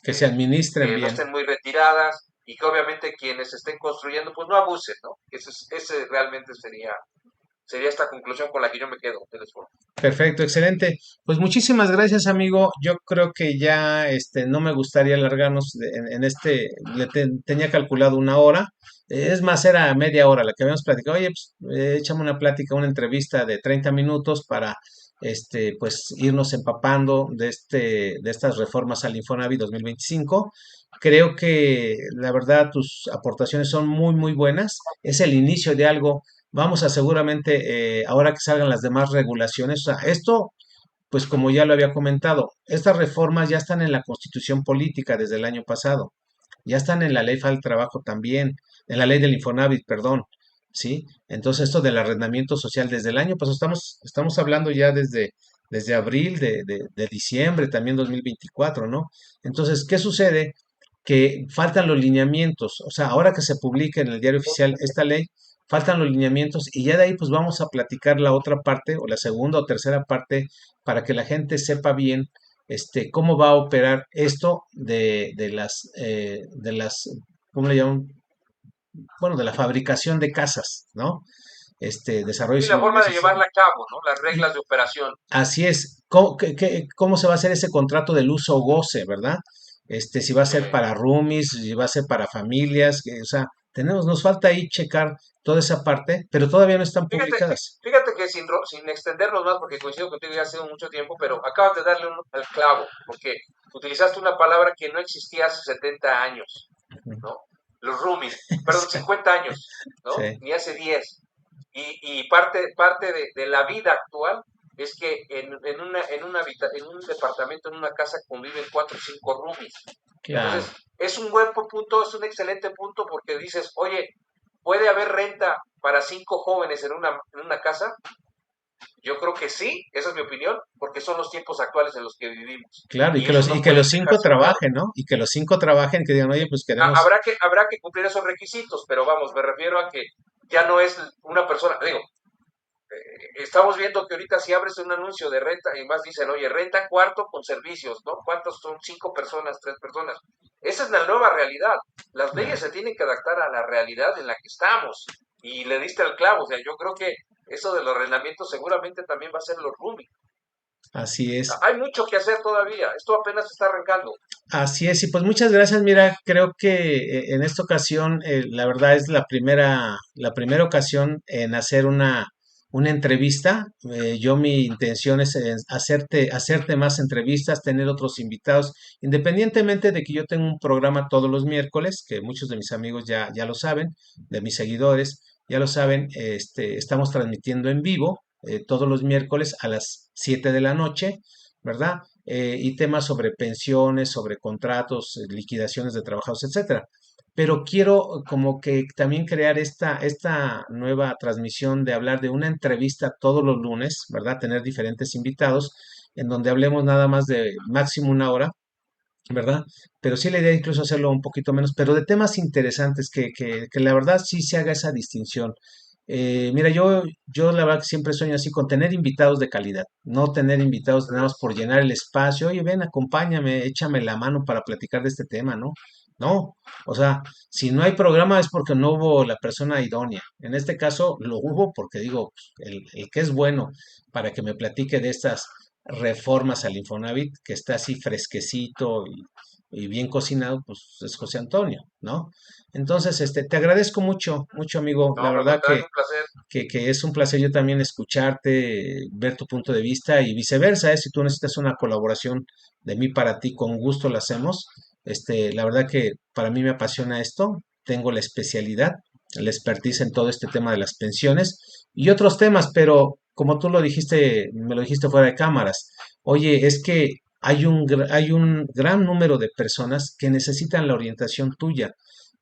Que se administren que no bien. estén muy retiradas y que obviamente quienes estén construyendo, pues no abusen, ¿no? Ese realmente sería esta conclusión con la que yo me quedo, Telesforo. Perfecto, excelente. Pues muchísimas gracias, amigo. Yo creo que ya no me gustaría alargarnos en tenía calculado una hora. Es más, era media hora la que habíamos platicado. Oye, pues échame una plática, una entrevista de 30 minutos para pues irnos empapando de estas reformas al Infonavit 2025. Creo que la verdad tus aportaciones son muy, muy buenas. Es el inicio de algo. Vamos a seguramente, ahora que salgan las demás regulaciones, o sea, esto, pues como ya lo había comentado, estas reformas ya están en la Constitución Política desde el año pasado, ya están en la Ley Federal del Trabajo también, en la Ley del Infonavit, perdón, ¿sí? Entonces esto del arrendamiento social desde el año pasado, estamos hablando ya desde abril de diciembre también 2024, ¿no? Entonces, ¿qué sucede? Que faltan los lineamientos, o sea, ahora que se publica en el diario oficial esta ley, faltan los lineamientos y ya de ahí pues vamos a platicar la otra parte o la segunda o tercera parte para que la gente sepa bien cómo va a operar esto ¿cómo le llaman? Bueno, de la fabricación de casas, ¿no? Y Desarrollos la forma de inmobiliarios. llevarla a cabo, ¿no? Las Y reglas de operación. así es. ¿Cómo se va a hacer ese contrato del uso o goce, verdad? Si va a ser para roomies, si va a ser para familias, o sea, nos falta ahí checar toda esa parte, pero todavía no están Fíjate, publicadas. fíjate que sin extendernos más, porque coincido contigo ya hace mucho tiempo, pero acabas de darle al clavo, porque utilizaste una palabra que no existía hace 70 años, ¿no? Los roomies, perdón, 50 años, ¿no? Sí, Ni hace 10. Y parte de la vida actual es que en un departamento, en una casa, conviven 4 o 5 roomies. claro. Entonces, es un buen punto, es un excelente punto porque dices, oye, ¿puede haber renta para 5 jóvenes en una casa? Yo creo que sí, esa es mi opinión, porque son los tiempos actuales en los que vivimos. Claro, y Y que eso los, y no que puede los cinco dejarse a un lado. trabajen, ¿no? Y que los cinco trabajen, que digan, oye, pues queremos. Habrá que cumplir esos requisitos, pero vamos, me refiero a que ya no es una persona, digo, estamos viendo que ahorita si abres un anuncio de renta y más dicen, oye, renta cuarto con servicios, ¿no? ¿Cuántos son? 5 personas, 3 personas. Esa es la nueva realidad. Las leyes Claro. se tienen que adaptar a la realidad en la que estamos. Y le diste al clavo, o sea, yo creo que eso de los arrendamientos seguramente también va a ser los rooming. Así es. Hay mucho que hacer todavía, esto apenas está arrancando. Así es, y pues muchas gracias. Mira, creo que en esta ocasión, la verdad es la primera ocasión en hacer una entrevista. Yo mi intención es hacerte más entrevistas, tener otros invitados, independientemente de que yo tengo un programa todos los miércoles, que muchos de mis amigos ya lo saben, de mis seguidores ya lo saben. Estamos transmitiendo en vivo todos los miércoles a las 7 de la noche, ¿verdad? Y temas sobre pensiones, sobre contratos, liquidaciones de trabajadores, etcétera. Pero quiero como que también crear esta nueva transmisión de hablar de una entrevista todos los lunes, ¿verdad? Tener diferentes invitados en donde hablemos nada más de máximo una hora, ¿verdad? Pero sí la idea incluso hacerlo un poquito menos, pero de temas interesantes, que la verdad sí se haga esa distinción. Mira, yo la verdad que siempre sueño así con tener invitados de calidad, no tener invitados nada más por llenar el espacio. Oye, ven, acompáñame, échame la mano para platicar de este tema, ¿no? No, o sea, si no hay programa es porque no hubo la persona idónea. En este caso lo hubo porque digo, pues, el que es bueno para que me platique de estas reformas al Infonavit, que está así fresquecito y bien cocinado, pues es José Antonio, ¿no? Entonces, te agradezco mucho, mucho amigo. No, La al verdad contrario, un placer. que es un placer yo también escucharte, ver tu punto de vista y viceversa, ¿eh? Si tú necesitas una colaboración de mí para ti, con gusto la hacemos. La verdad que para mí me apasiona esto, tengo la especialidad, la expertise en todo este tema de las pensiones y otros temas, pero como tú lo dijiste, me lo dijiste fuera de cámaras, oye, es que hay un gran número de personas que necesitan la orientación tuya.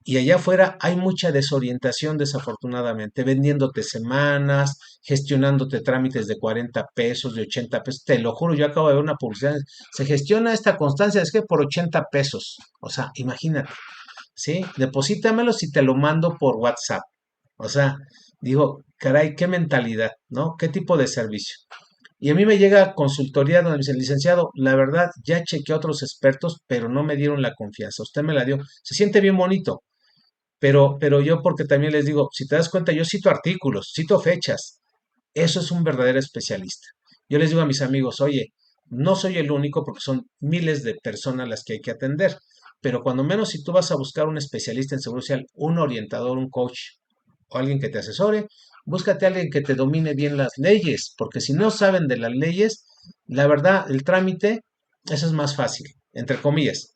Y allá afuera hay mucha desorientación, desafortunadamente, vendiéndote semanas, gestionándote trámites de 40 pesos, de 80 pesos. Te lo juro, yo acabo de ver una publicidad. Se gestiona esta constancia, es que por 80 pesos. O sea, imagínate, ¿sí? Deposítamelo si te lo mando por WhatsApp. O sea, digo, caray, qué mentalidad, ¿no? ¿Qué tipo de servicio? Y a mí me llega consultoría donde me dice, licenciado, la verdad, ya chequeé a otros expertos, pero no me dieron la confianza. Usted me la dio. Se siente bien bonito, pero yo porque también les digo, si te das cuenta, yo cito artículos, cito fechas. Eso es un verdadero especialista. Yo les digo a mis amigos, oye, no soy el único porque son miles de personas las que hay que atender, pero cuando menos si tú vas a buscar un especialista en seguro social, un orientador, un coach o alguien que te asesore, búscate a alguien que te domine bien las leyes, porque si no saben de las leyes, la verdad, el trámite, eso es más fácil, entre comillas,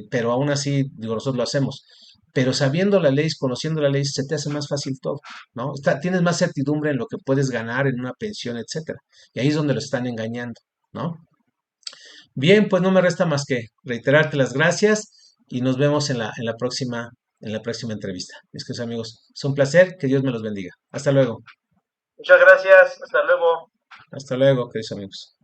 pero aún así, digo, nosotros lo hacemos. Pero sabiendo la ley, conociendo la ley, se te hace más fácil todo, ¿no? Tienes más certidumbre en lo que puedes ganar en una pensión, etcétera. Y ahí es donde lo están engañando, ¿no? Bien, pues no me resta más que reiterarte las gracias y nos vemos en la próxima entrevista. Mis queridos amigos, es un placer, que Dios me los bendiga. Hasta luego. Muchas gracias, hasta luego. Hasta luego, queridos amigos.